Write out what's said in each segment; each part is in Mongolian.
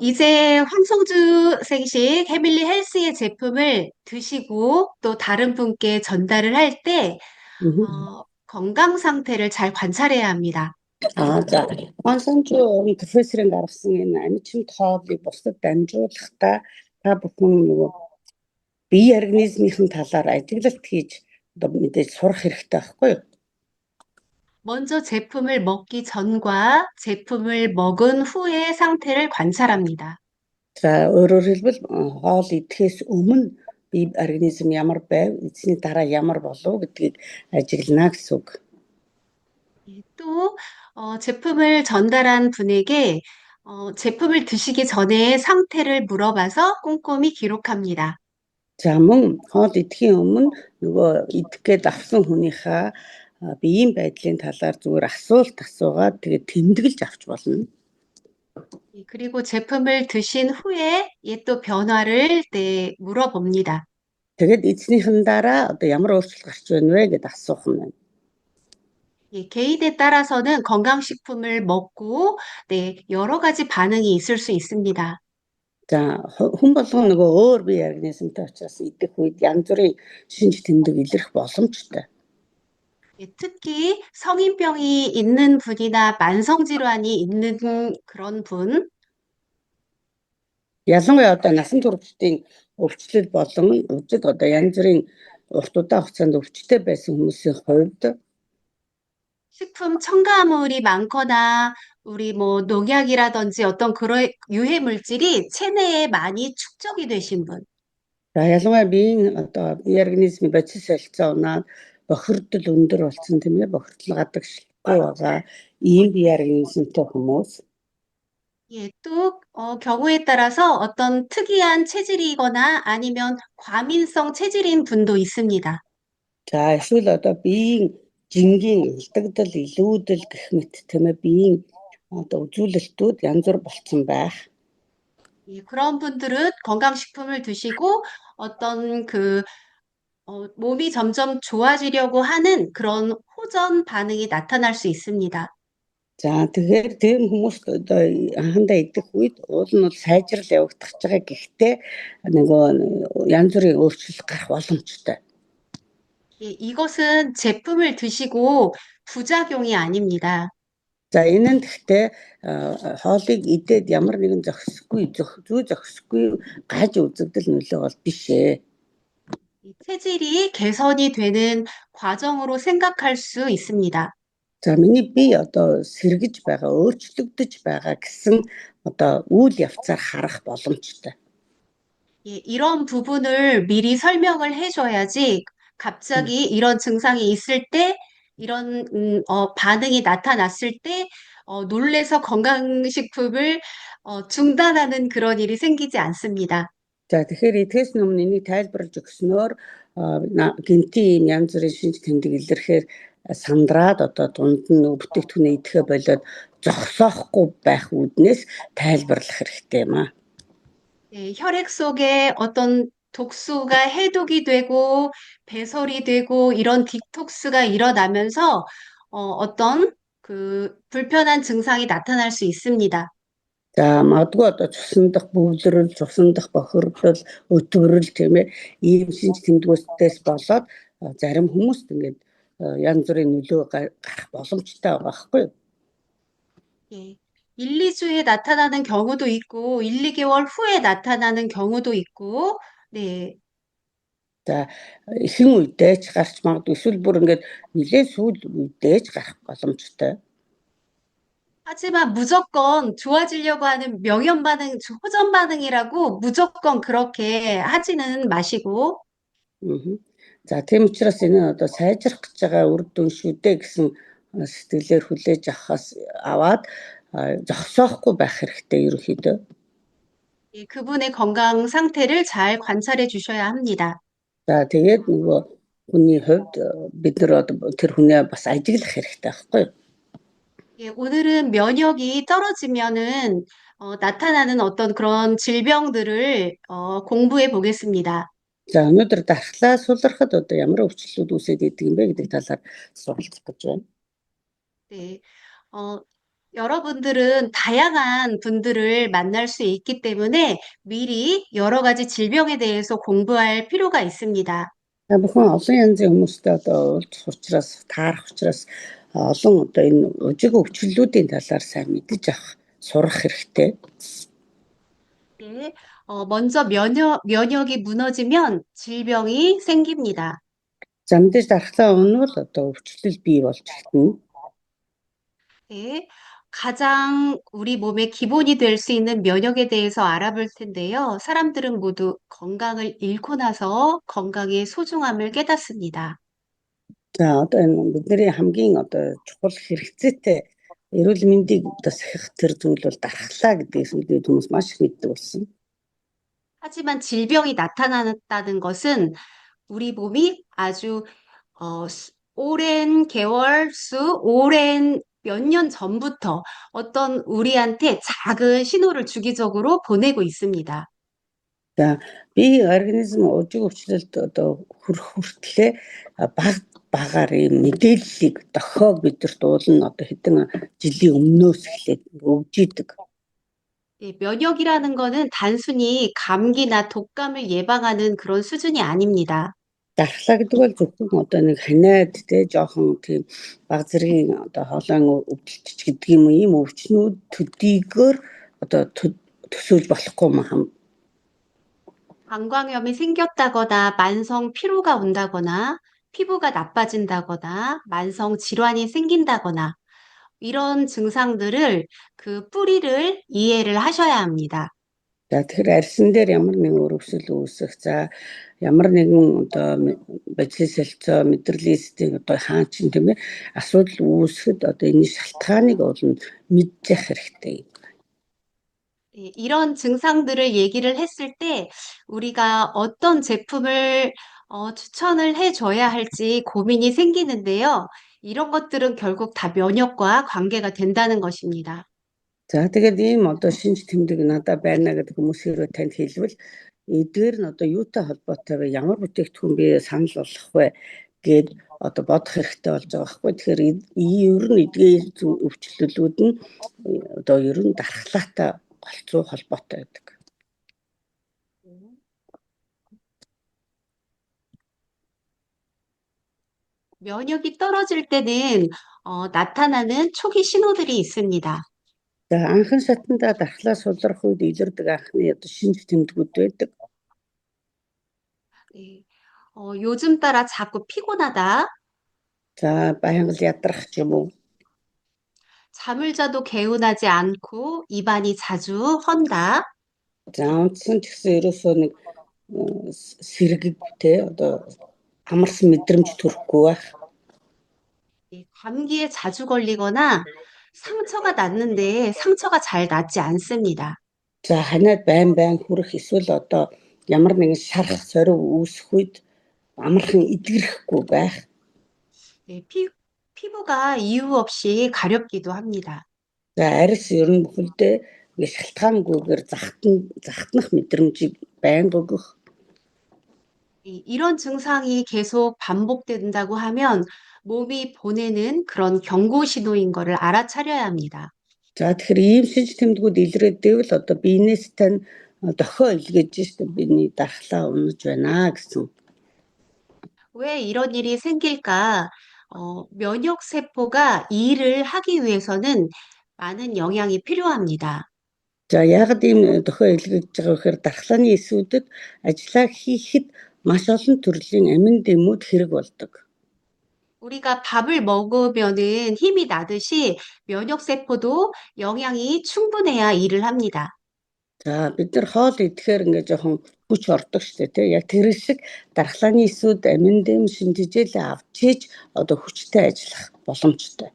이제 황성주 생식 해밀리 헬스의 제품을 드시고 또 다른 분께 전달을 할 때, Mhm. 건강 상태를 잘 관찰해야 합니다. За онсончуу профессорын гаргасан энэ амьчим тоолыг бусдад дамжуулахдаа та бүхэн нөгөө бие организмын талаар ажиглалт хийж одоо мэдээж сурах хэрэгтэй байхгүй юу? 먼저 제품을 먹기 전과 제품을 먹은 후의 상태를 관찰합니다. За өөрөөр хэлбэл хоол идэхээс өмнө бие организм ямар байв, эзний дараа ямар болов гэдгийг ажиглана гэсэн үг. 또 제품을 전달한 분에게 제품을 드시기 전에 상태를 물어봐서 꼼꼼히 기록합니다. За мөн хоол идэхийн өмнө нөгөө идэх гээд авсан хүнийхээ биеийн байдлын талаар зүгээр асуулт асуугаад тэгээд тэмдэглэж авч болно. 그리고 제품을 드신 후에 또 변화를 물어봅니다. Тэгээд эзнийхэн дараа одоо ямар өөрчлөлт гарч байна вэ гэдээ асуух нь байна. 개인에 따라서는 건강식품을 먹고 여러 가지 반응이 있을 수 있습니다. За хүн болгон нөгөө өөр бие организмтай учраас идэх үед янз бүрийн шинж тэмдэг илэрх боломжтой. 특히 성인병이 있는 분이나 만성질환이 있는 그런 분, Ялангуяа одоо насан туршидын өвчлөл болон өдөд одоо янз бүрийн урт удаан хугацаанд өвчтэй байсан хүмүүсийн хувьд 식품 첨가물이 많거나 우리 뭐 농약이라든지 어떤 그런 유해 물질이 체내에 많이 축적이 되신 분, за ялангуяа биеийн одоо бие организмын бодис солилцоо унаад бохирдол өндөр болсон тийм ээ бохирдол гадагшлахгүй байгаа ийм бие организмтай хүмүүс 또 경우에 따라서 어떤 특이한 체질이거나 아니면 과민성 체질인 분도 있습니다. за эсвэл одоо биеийн жингийн алдагдал илүүдэл гэх мэт тийм ээ биеийн одоо үзүүлэлтүүд янз бүр болцсон байх. 그런 분들은 건강식품을 드시고 어떤 몸이 점점 좋아지려고 하는 그런 호전 반응이 나타날 수 있습니다. За тэгэхээр тийм хүмүүст одоо анхандаа идэх үед уул нь бол сайжрал явагдах гэж байгаа гэхдээ нөгөө янз бүрийн өөрчлөлт гарах боломжтой. 이것은 제품을 드시고 부작용이 아닙니다. За энэ нь гэхдээ хоолыг идээд ямар нэгэн зохисгүй зүй зохисгүй гаж үзэгдэл нөлөө бол биш ээ. 체질이 개선이 되는 과정으로 생각할 수 있습니다. За миний бие одоо сэргэж байгаа, өөрчлөгдөж байгаа гэсэн одоо үйл явцаар харах боломжтой. 이런 부분을 미리 설명을 해줘야지 갑자기 이런 증상이 있을 때 이런 반응이 나타났을 때 놀래서 건강식품을 중단하는 그런 일이 생기지 않습니다. За тэгэхээр эдгээс өмнө энийг тайлбарлаж өгснөөр гинтийн янз бүрийн шинж тэмдэг илэрхээр сандраад одоо дунд нь бүтээгдэхүүнээ идэхэ болоод зогсоохгүй байх үүднээс тайлбарлах хэрэгтэй юм аа. 혈액 속에 어떤 독소가 해독이 되고 배설이 되고 이런 디톡스가 일어나면서 어떤 그 불편한 증상이 나타날 수 있습니다. За магадгүй одоо цусан дах бөвлөрөл, цусан дах бохирдол, өтгөрөл тийм ээ ийм шинж тэмдгүүдээс болоод зарим хүмүүст ингээд янз бүрийн нөлөө гарах боломжтой байгаа байхгүй юу? 1, 2주에 나타나는 경우도 있고 1, 2개월 후에 나타나는 경우도 있고 네. За ихэн үедээ ч гарч магадгүй эсвэл бүр ингээд нэлээд сүүл үедээ ч гарах боломжтой. 하지만 무조건 좋아지려고 하는 명현 반응, 호전 반응이라고 무조건 그렇게 하지는 마시고 За тийм учраас энэ одоо сайжрах гэж байгаа үр дүн шүү дээ гэсэн сэтгэлээр хүлээж аваад зогсоохгүй байх хэрэгтэй ерөнхийдөө. 그분의 건강 상태를 잘 관찰해 주셔야 합니다. За тэгээд нөгөө хүний хувьд бид нар одоо тэр хүнээ бас ажиглах хэрэгтэй байхгүй юу? 오늘은 면역이 떨어지면은 나타나는 어떤 그런 질병들을 공부해 보겠습니다. За өнөөдөр дархлаа сулрахад одоо ямар өвчлөлүүд үүсээд идэг юм бэ гэдэг талаар суралцах гэж байна. 네, 여러분들은 다양한 분들을 만날 수 있기 때문에 미리 여러 가지 질병에 대해서 공부할 필요가 있습니다. Бүхэн олон янзын хүмүүстэй одоо уулзах учраас, таарах учраас олон одоо энэ өжиг өвчлөлүүдийн талаар сайн мэдэж авах, сурах хэрэгтэй. 네, 먼저 면역이 무너지면 질병이 생깁니다. Замдаж дархлаа өнвөл одоо өвчлөл бий болж эхэлнэ. 네, 가장 우리 몸의 기본이 될 수 있는 면역에 대해서 알아볼 텐데요. 사람들은 모두 건강을 잃고 나서 건강의 소중함을 깨닫습니다. За одоо энэ бидний хамгийн одоо чухал хэрэгцээтэй эрүүл мэндийг одоо сахих тэр зүйл бол дархлаа гэдгээс үлдээд хүмүүс маш их мэддэг болсон. 하지만 질병이 나타났다는 것은 우리 몸이 아주 오랜 개월 수, 오랜 몇 년 전부터 어떤 우리한테 작은 신호를 주기적으로 보내고 있습니다. За бие организм өжиг өвчлөлд одоо хүртлээ баг багаар ийм мэдээллийг дохиог бидэрт уулна одоо хэдэн жилийн өмнөөс эхлээд өгж идэг. 예, 면역이라는 거는 단순히 감기나 독감을 예방하는 그런 수준이 아닙니다. Дархлаа гэдэг бол зөвхөн одоо нэг ханиад те жоохон тийм баг зэргийн одоо хоолойн өвдөлтч гэдэг юм уу ийм өвчнүүд төдийгөр одоо төсөөлж болохгүй маа. 방광염이 생겼다거나 만성 피로가 온다거나 피부가 나빠진다거나 만성 질환이 생긴다거나 이런 증상들을 그 뿌리를 이해를 하셔야 합니다. За тэгэхээр арьсан дээр ямар нэгэн өрөвсөл үүсэх за ямар нэгэн одоо бацилл солилцоо мэдрэлээстэй одоо хаан чин тийм ээ асуудал үүсэхэд одоо энэ шалтгааныг олон мэдчих хэрэгтэй. 예, 이런 증상들을 얘기를 했을 때 우리가 어떤 제품을 추천을 해줘야 할지 고민이 생기는데요. 이런 것들은 결국 다 면역과 관계가 된다는 것입니다. За тэгээд ийм одоо шинж тэмдэг надад байна гэдэг хүмүүс хэрэг танд хэлвэл эдгээр нь одоо юутай холбоотой вэ? Ямар бүтээгдэхүүн би санал болгох вэ гэд одоо бодох хэрэгтэй болж байгаа байхгүй. Тэгэхээр ер нь эдгээр өвчлөлүүд нь одоо ер нь дархлаатай голцоо холбоотой байдаг. 면역이 떨어질 때는 나타나는 초기 신호들이 있습니다. За анхан шатанда дархлаа сулрах үед илэрдэг анхны одоо шинж тэмдгүүд байдаг. 네, 요즘 따라 자꾸 피곤하다. За байнга л ядрах ч юм уу. 잠을 자도 개운하지 않고 입안이 자주 헌다. За унтсан ч гэсэн ерөөсөө нэг сэргэгтэй одоо амарсан мэдрэмж төрөхгүй байх. 감기에 자주 걸리거나 상처가 났는데 상처가 잘 낫지 않습니다. За ханиад байн хүрэх эсвэл одоо ямар нэгэн шарах сорив үүсэх үед амархан эдгэрэхгүй байх. 네, 피부가 이유 없이 가렵기도 합니다. За арьс ер нь бүхэлдээ ингээ шалтгаангүйгээр захтнах мэдрэмжийг байнга өгөх. 이런 증상이 계속 반복된다고 하면 몸이 보내는 그런 경고 신호인 거를 알아차려야 합니다. За тэгэхээр ийм шинж тэмдгүүд илрээдээвэл одоо биенээс тань дохио илгээж штэ биений дархлаа унаж байна гэсэн. 왜 이런 일이 생길까? 면역 세포가 이 일을 하기 위해서는 많은 영양이 필요합니다. За яагаад ийм дохио илгээж байгаа гэхээр дархлааны эсүүдэд ажиллаа хийхэд маш олон төрлийн амин дэмүүд хэрэг болдог. 우리가 밥을 먹으면은 힘이 나듯이 면역 세포도 영양이 충분해야 일을 합니다. За бид нар хоол идэхээр ингээ жоохон хүч ордог штэ тий. Яг тэр шиг дархлааны эсүүд амин дэм шинжижэл авчиж одоо хүчтэй ажиллах боломжтой.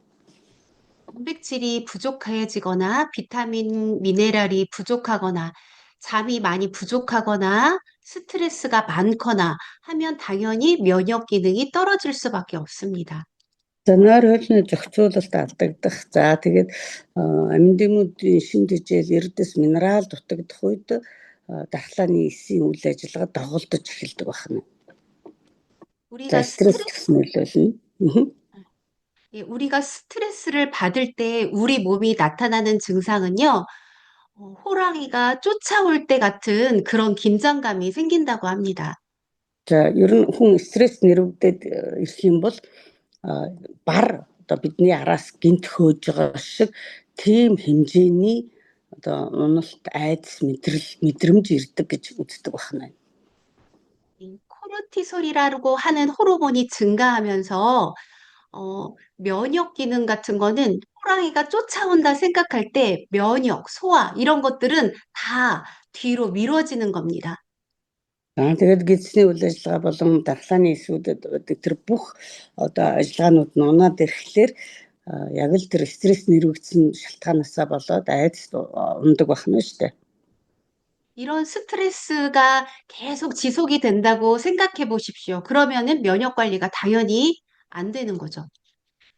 단백질이 부족해지거나 비타민, 미네랄이 부족하거나 잠이 많이 부족하거나 스트레스가 많거나 하면 당연히 면역 기능이 떨어질 수밖에 없습니다. За нойр хоолны зохицуулалт алдагдах. За тэгээд амин дэмүүдийн шинжижэл эрдэс минерал дутагдах үед дархлааны эсийн үйл ажиллагаа доголдож эхэлдэг байна. 우리가 За стресс гэсэн нөлөөлнө. 예, 우리가 스트레스를 받을 때 우리 몸이 나타나는 증상은요, 호랑이가 쫓아올 때 같은 그런 긴장감이 생긴다고 합니다. За ер нь хүн стресс нэрвэгдээд ирэх юм бол бар одоо бидний араас гинт хөөж байгаа шиг тийм хэмжээний одоо уналт, айдас, мэдрэмж ирдэг гэж үздэг байна. 이 코르티솔이라고 하는 호르몬이 증가하면서 면역 기능 같은 거는 호랑이가 쫓아온다 생각할 때 면역, 소화 이런 것들은 다 뒤로 미뤄지는 겁니다. Тэгээд гидсний үйл ажиллагаа болон дархлааны эсүүдэд тэр бүх одоо ажиллагаанууд нь унаад ирэхлээр яг л тэр стресс нэрвэгдсэн шалтгаанасаа болоод айдас ундаг байна шүү дээ. 이런 스트레스가 계속 지속이 된다고 생각해 보십시오. 그러면은 면역 관리가 당연히 안 되는 거죠.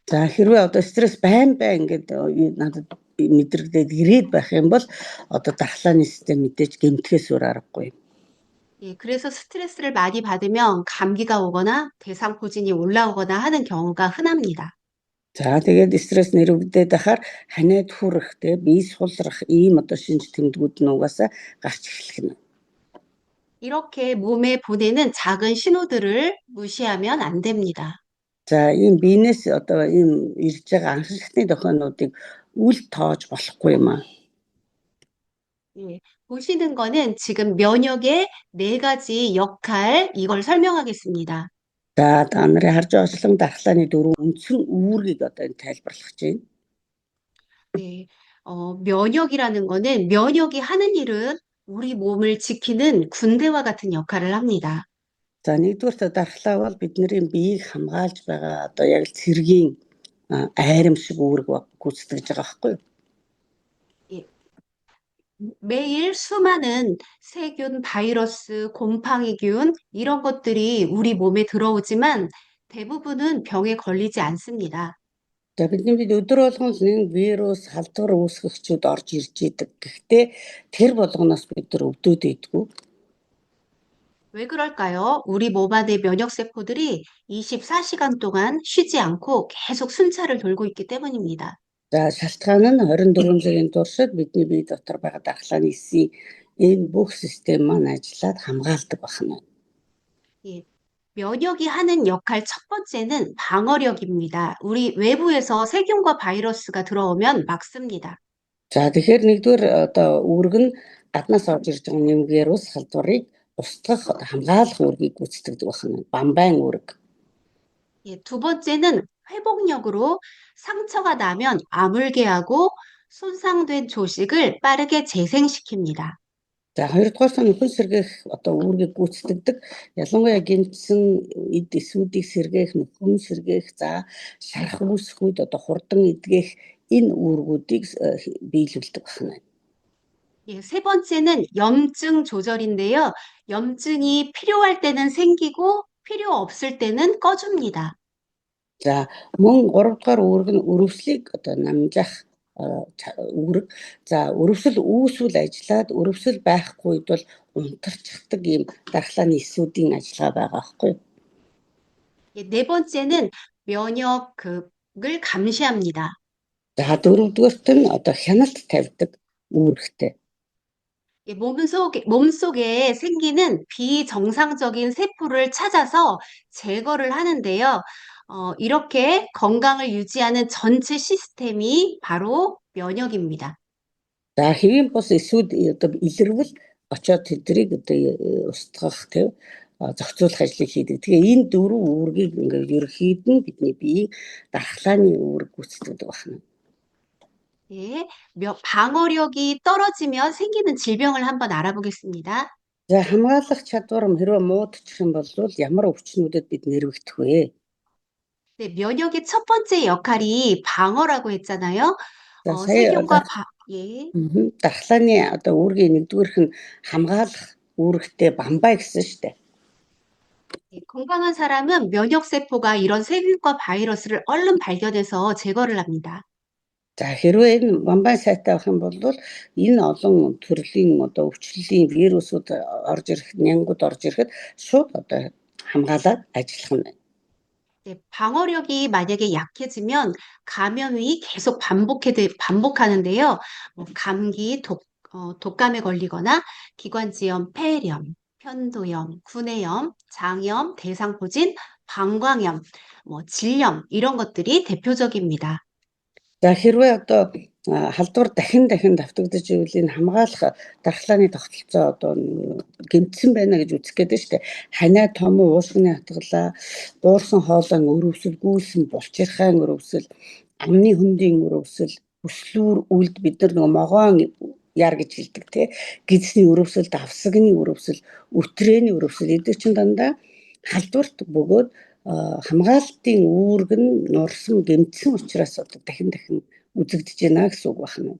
За хэрвээ одоо стресс байн ингээд надад мэдрэгдээд ирээд байх юм бол одоо дархлааны систем мэдээж гэмтгээс өөр аргагүй. 예, 그래서 스트레스를 많이 받으면 감기가 오거나 대상포진이 올라오거나 하는 경우가 흔합니다. За тэгээд стресс нэрвэгдээд байхаар ханиад хүрэх те бие сулрах ийм одоо шинж тэмдгүүд нь угаасаа гарч эхлэх нь. 이렇게 몸에 보내는 작은 신호들을 무시하면 안 됩니다. За ийм биенээс одоо ийм ирж байгаа анхшилтны тохиолдлуудыг үл тоож болохгүй юм аа. 예, 보시는 거는 지금 면역의 네 가지 역할, 이걸 설명하겠습니다. За та нарын харж байгаачлан дархлааны дөрвөн үндсэн үүргийг одоо энэ тайлбарлах гэж байна. 네, 면역이라는 거는 면역이 하는 일은 우리 몸을 지키는 군대와 같은 역할을 합니다. За нэгдүгээр дархлаа бол бидний биеийг хамгаалж байгаа одоо яг л цэргийн айрам шиг үүрэг гүйцэтгэж байгаа байхгүй юу? 예, 매일 수많은 세균, 바이러스, 곰팡이균 이런 것들이 우리 몸에 들어오지만 대부분은 병에 걸리지 않습니다. За бидний бид өдөр болгон нэг вирус, халдвар үүсгэгчүүд орж ирж идэг. Гэхдээ тэр болгоноос бид нар өвдөд идэггүй. 왜 그럴까요? 우리 몸 안의 면역세포들이 24시간 동안 쉬지 않고 계속 순찰을 돌고 있기 때문입니다. За шалтгаан нь 24 цагийн туршид бидний бие дотор байгаа дархлааны эсийн энэ бүх систем маань ажиллаад хамгаалдаг байна. 예, 면역이 하는 역할 첫 번째는 방어력입니다. 우리 외부에서 세균과 바이러스가 들어오면 막습니다. За тэгэхээр нэгдүгээр одоо үүрэг нь гаднаас орж ирж байгаа нэм вирус, халдварыг устгах хамгаалах үүргийг гүйцэтгэдэг байна. Бамбайн үүрэг. 예, 두 번째는 회복력으로 상처가 나면 아물게 하고 손상된 조직을 빠르게 재생시킵니다. За хоёрдугаар нь нөхөн сэргээх одоо үүргийг гүйцэтгэдэг. Ялангуяа гинтсэн эд эсүүдийг сэргээх, нөхөн сэргээх, за шарах үүсэх үед одоо хурдан эдгэх энэ үүргүүдийг биелүүлдэг байна. 예, 세 번째는 염증 조절인데요. 염증이 필요할 때는 생기고 필요 없을 때는 꺼줍니다. За мөн 3 дугаар үүрэг нь өрөвслийг одоо намжаах үүрэг. За өрөвсөл үүсвэл ажиллаад өрөвсөл байхгүй үед бол унтарчдаг ийм дархлааны эсүүдийн ажиллагаа байгаа байхгүй юу? 예, 네 번째는 면역을 감시합니다. За дөрөвдүгээрт нь одоо хяналт тавьдаг үүрэгтэй. 예, 몸속에 생기는 비정상적인 세포를 찾아서 제거를 하는데요. 이렇게 건강을 유지하는 전체 시스템이 바로 면역입니다. За хэвийн бус эсүүд одоо илэрвэл очоод тэднийг одоо устгах төв зохицуулах ажлыг хийдэг. Тэгээ энэ дөрвөн үүргийг ингээд ерөнхийд нь бидний биеийг дархлааны үүрэг гүйцэтгэдэг байна. 예, 방어력이 떨어지면 생기는 질병을 한번 알아보겠습니다. За хамгаалах чадвар хэрвээ муудчих юм бол ямар өвчнүүдэд бид нэрвэгдэх вэ? 네, 면역의 첫 번째 역할이 방어라고 했잖아요. За сая 세균과 одоо дархлааны одоо үүргийн нэгдүгээрх нь хамгаалах үүрэгтэй бамбай гэсэн шүү дээ. 네, 건강한 사람은 면역세포가 이런 세균과 바이러스를 얼른 발견해서 제거를 합니다. За хэрвээ энэ бамбай сайтай байх юм бол энэ олон төрлийн одоо өвчлөлийн вирусууд орж ирэх, нянгууд орж ирэхэд шууд одоо хамгаалаад ажиллах нь байна. 네, 방어력이 만약에 약해지면 감염이 계속 반복하는데요. 뭐 감기, 독감에 걸리거나 기관지염, 폐렴, 편도염, 구내염, 장염, 대상포진, 방광염, 뭐 질염 이런 것들이 대표적입니다. За хэрвээ одоо халдвар дахин давтагдаж ивэл энэ хамгаалах дархлааны тогтолцоо одоо гэмтсэн байна гэж үзэх гээд байна шүү дээ. Ханаа том уушгины хатгалаа, буурсан хоолойн өрөвсөл, гүүлсэн булчирхайн өрөвсөл, амны хөндийн өрөвсөл, өслүүр үлд бид нар нөгөө могоон яар гэж хэлдэг тий. Гидсний өрөвсөл, давсагны өрөвсөл, өтрээний өрөвсөл эдгээр чинь дандаа халдварт бөгөөд хамгаалтын үүрэг нь нурсан гэмтсэн учраас одоо дахин үзэгдэж байна гэсэн үг байна.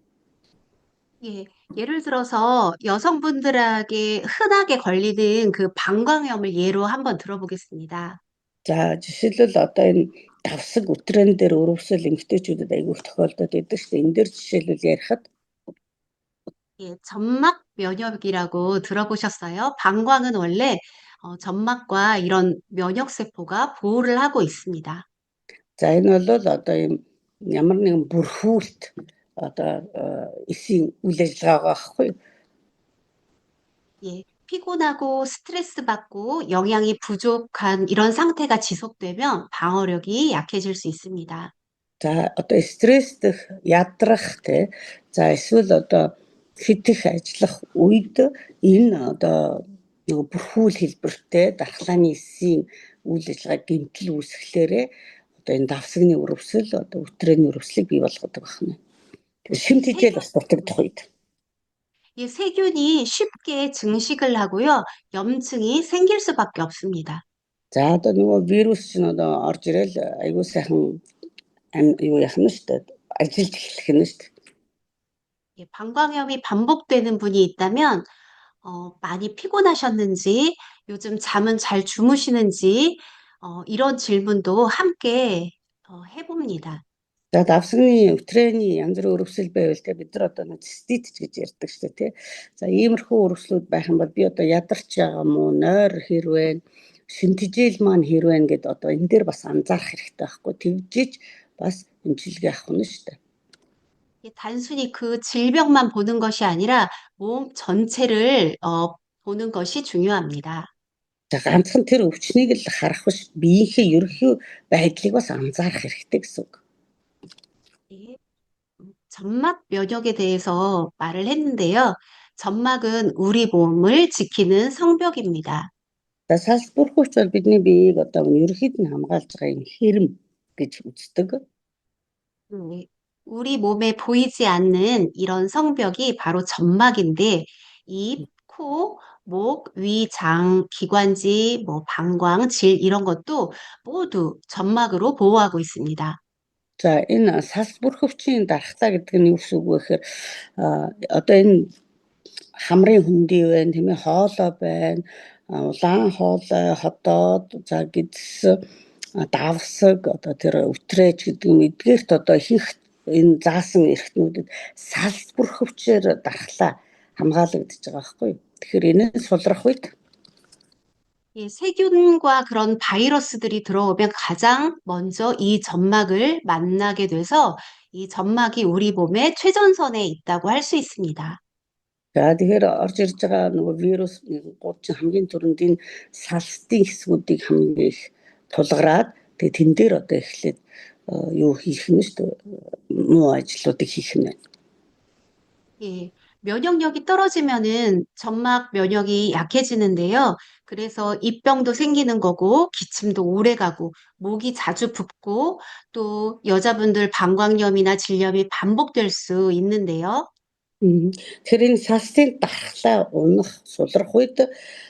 예, 예를 들어서 여성분들에게 흔하게 걸리는 그 방광염을 예로 한번 들어보겠습니다. За жишээлбэл одоо энэ давсаг өтрээн дээр өрөвсөл эмэгтэйчүүдэд айгүйх тохиолдоод байдаг шүү дээ. Энэ дээр жишээлбэл ярихад 예, 점막 면역이라고 들어보셨어요? 방광은 원래 점막과 이런 면역세포가 보호를 하고 있습니다. за энэ бол одоо юм ямар нэгэн бүрхүүлт одоо эсийн үйл ажиллагаа байхгүй юу? 예, 피곤하고 스트레스 받고 영양이 부족한 이런 상태가 지속되면 방어력이 약해질 수 있습니다. За одоо стресстэх, ядрах тий. За эсвэл одоо хэд их ажиллах үед энэ одоо нөгөө бүрхүүл хэлбэртэй дархлааны эсийн үйл ажиллагаа гэмтэл үүсгэлээрээ одоо энэ давсагны өрөвсөл одоо өтрээний өрөвслийг бий болгодог байна. Тэгэхээр шимт хичээл бас дутагдах үед. 이 세균이 쉽게 증식을 하고요. 염증이 생길 수밖에 없습니다. За одоо нөгөө вирус чинь одоо орж ирэл айгүй сайхан юу яах нь шүү дээ. Ажиллаж эхлэх нь шүү дээ. 예, 방광염이 반복되는 분이 있다면 많이 피곤하셨는지, 요즘 잠은 잘 주무시는지, 이런 질문도 함께 해봅니다. За давсагны өтрээний янз бүрийн өрөвсөл байвал те бид нар одоо нэг цистит гэж ярьдаг шүү дээ тий. За иймэрхүү өрөвслүүд байх юм бол би одоо ядарч байгаа мó, нойр хэрвээ, шинтгэжил маань хэрвээ гэд одоо энэ дээр бас анзаарах хэрэгтэй байхгүй. Тэгжиж бас эмчилгээ авах нь шүү дээ. 이게 단순히 그 질병만 보는 것이 아니라 몸 전체를 보는 것이 중요합니다. За ганцхан тэр өвчнийг л харах биш биеийнхээ ерөнхий байдлыг бас анзаарах хэрэгтэй гэсэн үг. 예, 점막 면역에 대해서 말을 했는데요. 점막은 우리 몸을 지키는 성벽입니다. За салбархууч бол бидний биеийг одоо ерөнхийд нь хамгаалж байгаа юм хэрэм гэж үздэг. 네, 우리 몸에 보이지 않는 이런 성벽이 바로 점막인데, 입, 코, 목, 위, 장, 기관지, 뭐 방광, 질 이런 것도 모두 점막으로 보호하고 있습니다. За энэ салбархөвчийн дархлаа гэдэг нь юу гэсэн үг вэ гэхээр одоо энэ хамрын хөндий байна, тийм ээ, хоолой байна, улаан хоолой, хотоод, за гидс, давсаг, одоо тэр өтрээч гэдэг юм эдгээрт одоо ихэнх энэ заасан эрхтнүүдэд салбархөвчээр дархлаа хамгаалагдаж байгаа байхгүй юу? Тэгэхээр энэс сулрах үед 예, 세균과 그런 바이러스들이 들어오면 가장 먼저 이 점막을 만나게 돼서 이 점막이 우리 몸의 최전선에 있다고 할 수 있습니다. за тэгэхээр орж ирж байгаа нөгөө вирус гууд чинь хамгийн түрүүнд энэ салстын хэсгүүдийг хамгийн их тулгараад тэгээ тэн дээр одоо эхлээд юу хийх нь шүү дээ муу ажлуудыг хийх нь. 예, 면역력이 떨어지면은 점막 면역이 약해지는데요. 그래서 입병도 생기는 거고, 기침도 오래 가고, 목이 자주 붓고, 또 여자분들 방광염이나 질염이 반복될 수 있는데요. Тэгэхээр энэ салстын дархлаа унах сулрах үед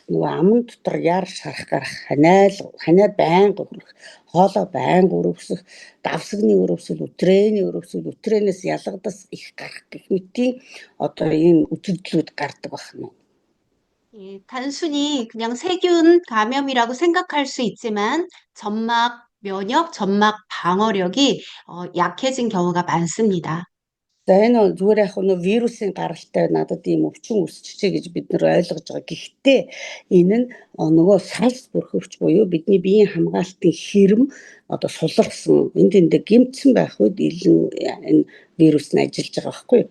нөгөө аман дотор яар шарах гарах ханаа байнга хүрэх хоолой байнга өрөвсөх давсагны өрөвсөл өтрээний өрөвсөл өтрээнээс ялгадас их гарах гэх мэтийн одоо энэ үзэгдлүүд гардаг байна. 예, 단순히 그냥 세균 감염이라고 생각할 수 있지만 점막 면역, 점막 방어력이 약해진 경우가 많습니다. За энэ бол зүгээр яг нь вирусын гаралтай надад ийм өвчин үүсчихэ гэж бид нар ойлгож байгаа. Гэхдээ энэ нь нөгөө салс бүрхөвч буюу бидний биеийн хамгаалтын хэрэм одоо суларсан энд тэндээ гэмтсэн байх үед энэ вирус нь ажиллаж байгаа байхгүй юу?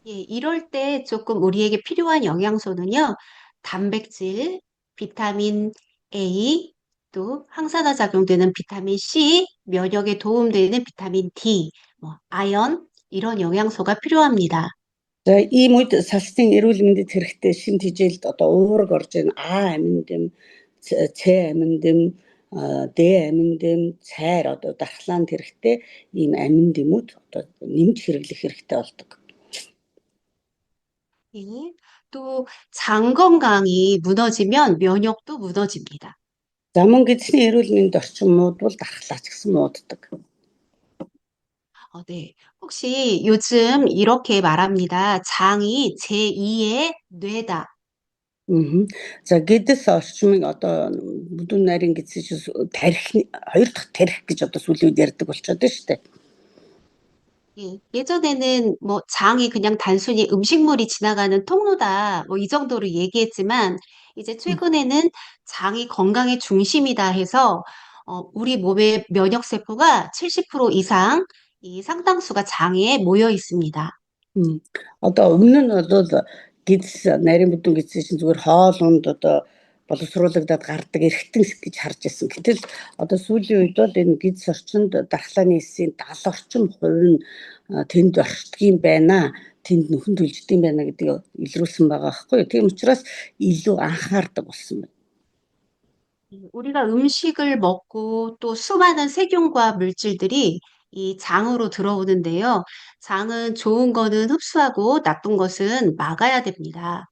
예, 이럴 때 조금 우리에게 필요한 영양소는요, 단백질, 비타민 A, 또 항산화 작용되는 비타민 C, 면역에 도움되는 비타민 D, 뭐, 아연, 이런 영양소가 필요합니다. За ийм үед салстын эрүүл мэндэд хэрэгтэй шинэ хичээлд одоо уураг орж ийн А амин дэм, С амин дэм, Д амин дэм, цайр одоо дархлаанд хэрэгтэй ийм амин дэмүүд одоо нэмж хэрэглэх хэрэгтэй болдог. 예, 또 장 건강이 무너지면 면역도 무너집니다. Замун гэдэсний эрүүл мэнд орчин муудвал дархлаа ч гэсэн мууддаг. 네. 혹시 요즘 이렇게 말합니다. 장이 제2의 뇌다. За гэдэс орчмыг одоо бүдүүн нарийн гэдсэн чинь тарих хоёр дахь тарих гэж одоо сүүлийн үед ярьдаг болчиход байна шүү дээ. 예, 예전에는 뭐 장이 그냥 단순히 음식물이 지나가는 통로다, 뭐 이 정도로 얘기했지만, 이제 최근에는 장이 건강의 중심이다 해서, 우리 몸의 면역세포가 70% 이상 이 상당수가 장에 모여 있습니다. Одоо өмнө нь бол гэдэс нарийн бүдүүн гэдсэн чинь зүгээр хоолунд одоо боловсруулагдаад гардаг эргэтэн гэж харж байсан. Гэтэл одоо сүүлийн үед бол энэ гэдэс орчинд дархлааны эсийн 70 орчим хувь нь тэнд оршдгийм байна. Тэнд нөхөн төлждөг юм байна гэдгийг илрүүлсэн байгаа байхгүй юу. Тийм учраас илүү анхаардаг болсон байна. 우리가 음식을 먹고 또 수많은 세균과 물질들이 이 장으로 들어오는데요. 장은 좋은 거는 흡수하고 나쁜 것은 막아야 됩니다.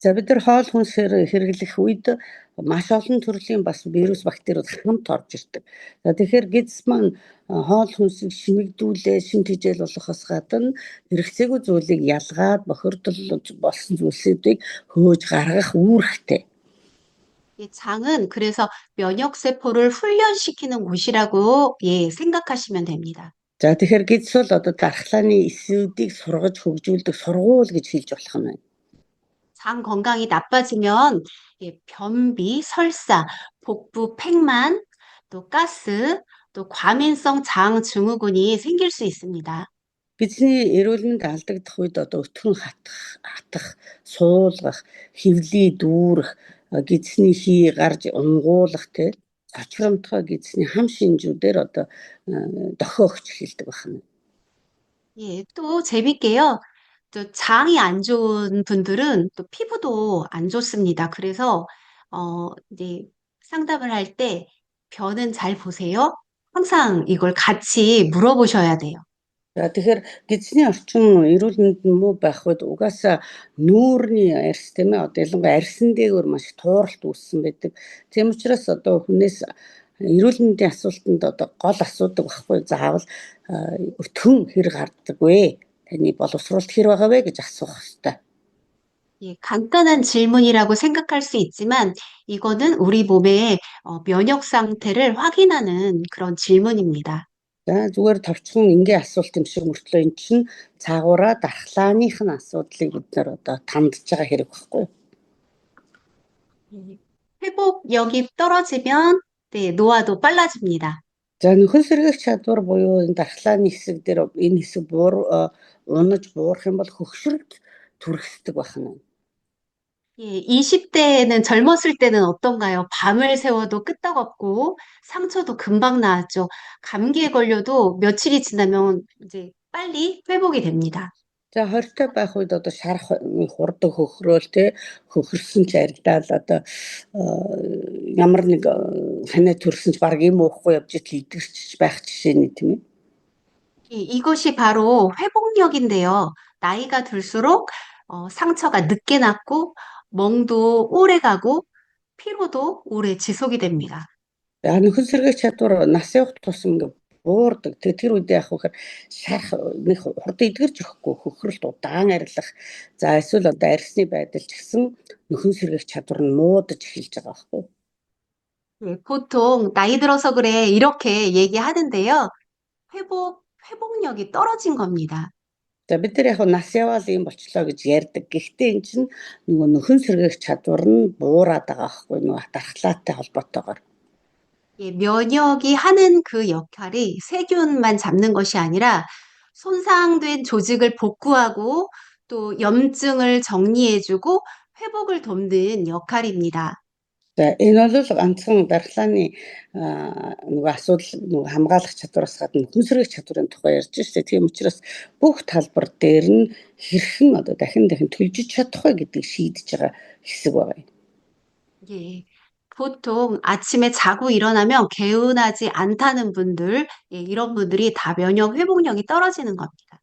За бид нар хоол хүнсээр хэрэглэх үед маш олон төрлийн бас вирус бактериуд хамт орж ирдэг. За тэгэхээр гэдэс маань хоол хүнсийг шимэгдүүлээ, шинэ тэжээл болгохоос гадна хэрэгцээгүй зүйлийг ялгаад бохирдол болсон зүйлсүүдийг хөөж гаргах үүрэгтэй. 이 장은 그래서 면역세포를 훈련시키는 곳이라고 생각하시면 됩니다. За тэгэхээр гэдэс бол одоо дархлааны эсүүдийг сургаж хөгжүүлдэг сургууль гэж хэлж болох юм байна. 장 건강이 나빠지면 변비, 설사, 복부 팽만, 또 가스, 또 과민성 장 증후군이 생길 수 있습니다. Бидний эрүүл мэнд алдагдах үед одоо өтгөн хатах, суулгах, хэвлий дүүрэх, гэдэсний хий гарч унгуулах те цочромтгой гэдэсний хам шинжүүдээр одоо дохио өгч эхэлдэг байна. 예, 또 재밌게요. 또 장이 안 좋은 분들은 또 피부도 안 좋습니다. 그래서 이제 상담을 할 때 변은 잘 보세요. 항상 이걸 같이 물어보셔야 돼요. За тэгэхээр гэдэсний орчин эрүүл мэнд нь муу байх үед угаасаа нүүрний арьс тийм ээ одоо ялангуяа арьсан дээгүүр маш тууралт үүссэн байдаг. Тийм учраас одоо хүнээс эрүүл мэндийн асуултанд одоо гол асуудаг байхгүй заавал өтгөн хэр гарддаг вэ? Таны боловсруулалт хэр байгаа вэ гэж асуух хэрэгтэй. 예, 간단한 질문이라고 생각할 수 있지만 이거는 우리 몸의 면역 상태를 확인하는 그런 질문입니다. За зүгээр товчхон ингээ асуулт юм шиг мөртлөө эн чинь цаагаараа дархлааных нь асуудлыг бид нар одоо тандж байгаа хэрэг байхгүй юу? 회복력이 떨어지면 네, 노화도 빨라집니다. За нөхөн сэргээх чадвар буюу энэ дархлааны хэсэг дээр энэ хэсэг унаж буурах юм бол хөгшрөлт түргэсдэг байна. 예, 20대에는 젊었을 때는 어떤가요? 밤을 새워도 끄떡없고 상처도 금방 나았죠. 감기에 걸려도 며칠이 지나면 이제 빨리 회복이 됩니다. За 20-тай байх үед одоо шарах хурдаг хөхрөөл те хөхөрсөн ч арилдаал одоо ямар нэг ханаа төрсөн ч баг юм уухгүй явж идэл идэрч байх жишээний тийм ээ. 이것이 바로 회복력인데요. 나이가 들수록 상처가 늦게 낫고 멍도 오래 가고 피로도 오래 지속이 됩니다. За нөхөн сэргээх чадвар нас явах тусам ингээ буурдаг. Тэр үед яах вэ гэхээр шарах нэг хурдан идгэрч өгөхгүй хөхрөлт удаан арилах. За эсвэл одоо арьсны байдал ч гэсэн нөхөн сэргээх чадвар нь муудаж эхэлж байгаа байхгүй. 보통 나이 들어서 그래 이렇게 얘기하는데요. 회복 회복력이 떨어진 겁니다. За бид нар яг нас яваал ийм болчлоо гэж ярьдаг. Гэхдээ эн чинь нөгөө нөхөн сэргээх чадвар нь буураад байгаа байхгүй нөгөө дархлаатай холбоотойгоор. 예, 면역이 하는 그 역할이 세균만 잡는 것이 아니라 손상된 조직을 복구하고 또 염증을 정리해주고 회복을 돕는 역할입니다. За энэ бол ганцхан дархлааны нөгөө асуудал нөгөө хамгаалах чадвараас гадна хүн сэргээх чадварын тухай ярьж штэ. Тийм учраас бүх талбар дээр нь хэрхэн одоо дахин төлжиж чадах вэ гэдгийг шийдэж байгаа хэсэг байгаа юм. 예, 보통 아침에 자고 일어나면 개운하지 않다는 분들, 예, 이런 분들이 다 면역 회복력이 떨어지는 겁니다.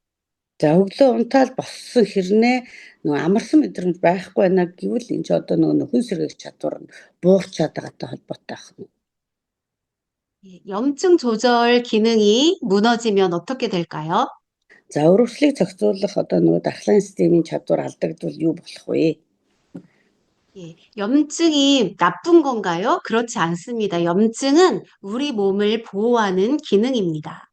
За өглөө унтаал боссон хэрнээ нөгөө амарсан мэдрэмж байхгүй байна гэвэл энэ ч одоо нөгөө хүн сэргээх чадвар нь буурчаад байгаатай холбоотой байна. 예, 염증 조절 기능이 무너지면 어떻게 될까요? За өрөвслийг зохицуулах одоо нөгөө дархлааны системийн чадвар алдагдвал юу болох вэ? 예, 염증이 나쁜 건가요? 그렇지 않습니다. 염증은 우리 몸을 보호하는 기능입니다.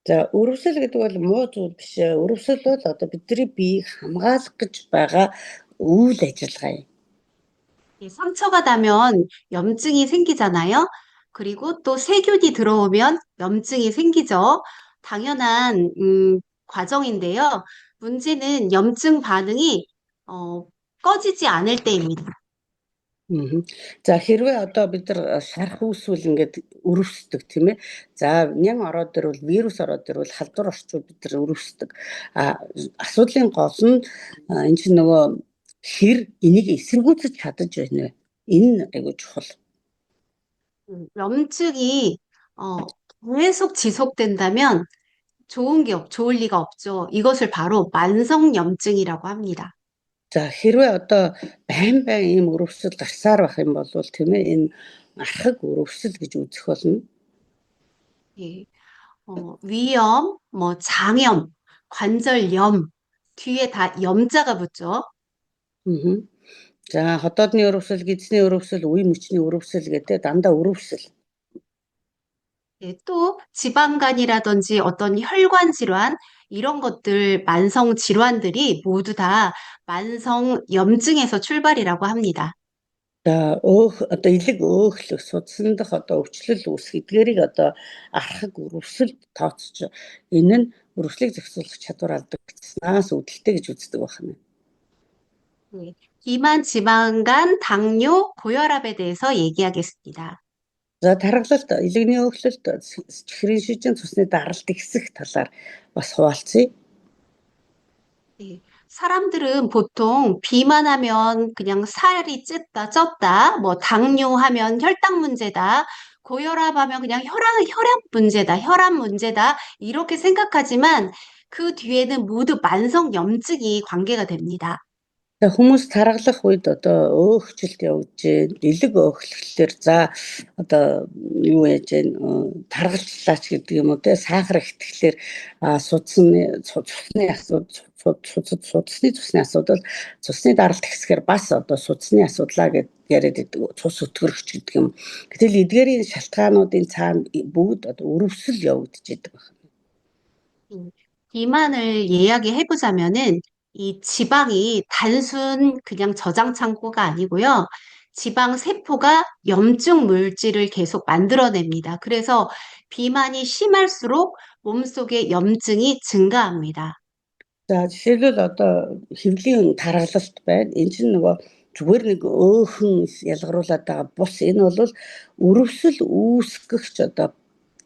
За өрөвсөл гэдэг бол муу зүйл биш. Өрөвсөл бол одоо бидний биеийг хамгаалах гэж байгаа үйл ажиллагаа юм. 예, 상처가 나면 염증이 생기잖아요. 그리고 또 세균이 들어오면 염증이 생기죠. 당연한 과정인데요. 문제는 염증 반응이 꺼지지 않을 때입니다. За хэрвээ одоо бид нар шарх үүсвэл ингээд өрөвсдөг тийм ээ. За нян ороод ирвэл вирус ороод ирвэл халдвар орчвол бид нар өрөвсдөг. Асуудлын гол нь энэ чинь нөгөө хэр энийг эсэргүүцэж чадаж байна вэ? Энэ нь айгүй чухал. 염증이 계속 지속된다면 좋을 리가 없죠. 이것을 바로 만성염증이라고 합니다. За хэрвээ одоо байн ийм өрөвсөл гарсаар байх юм бол тийм ээ энэ архаг өрөвсөл гэж үзэх болно. 예, 위염, 뭐 장염, 관절염 뒤에 다 염자가 붙죠. За хотоодны өрөвсөл, гидсний өрөвсөл, үе мөчний өрөвсөл гэдэг дандаа өрөвсөл. 예, 또 지방간이라든지 어떤 혈관 질환 이런 것들 만성 질환들이 모두 다 만성 염증에서 출발이라고 합니다. За одоо элэг өөхлөх, судсан дах одоо өвчлөл үүсэх эдгээрийг одоо архаг өрөвсөл тооцож энэ нь өрөвслийг зохицуулах чадвар алдагдсанаас үүдэлтэй гэж үздэг байна. 네, 비만, 지방간, 당뇨, 고혈압에 대해서 얘기하겠습니다. За тархалт элэгний өөхлөлт чихрийн шижин цусны даралт ихсэх талаар бас хуваалцъя. 네, 사람들은 보통 비만하면 그냥 살이 쪘다, 뭐 당뇨하면 혈당 문제다, 고혈압하면 그냥 혈압 문제다, 이렇게 생각하지만 그 뒤에는 모두 만성 염증이 관계가 됩니다. Хүмүүс тархалах үед одоо өөхчлөлт явж гэн элэг өөхлөхлөөр за одоо юу яаж гэн тархалчлаач гэдэг юм уу те сахар ихтгэлээр судасны асуудал цусны даралт ихсгээр бас одоо судасны асуудлаа гэж яриад идэг цус өтгөрөгч гэдэг юм. Гэтэл эдгээрийн шалтгаануудын цаана бүгд одоо өрөвсөл явагдаж идэг байна. 비만을 이야기해보자면은 이 지방이 단순 그냥 저장 창고가 아니고요. 지방 세포가 염증 물질을 계속 만들어냅니다. 그래서 비만이 심할수록 몸속에 염증이 증가합니다. За жишээлбэл одоо хэвлийн тархалт байна. Энэ чинь нөгөө зүгээр нэг өөхөн ялгаруулад байгаа бус энэ бол өрөвсөл үүсгэгч одоо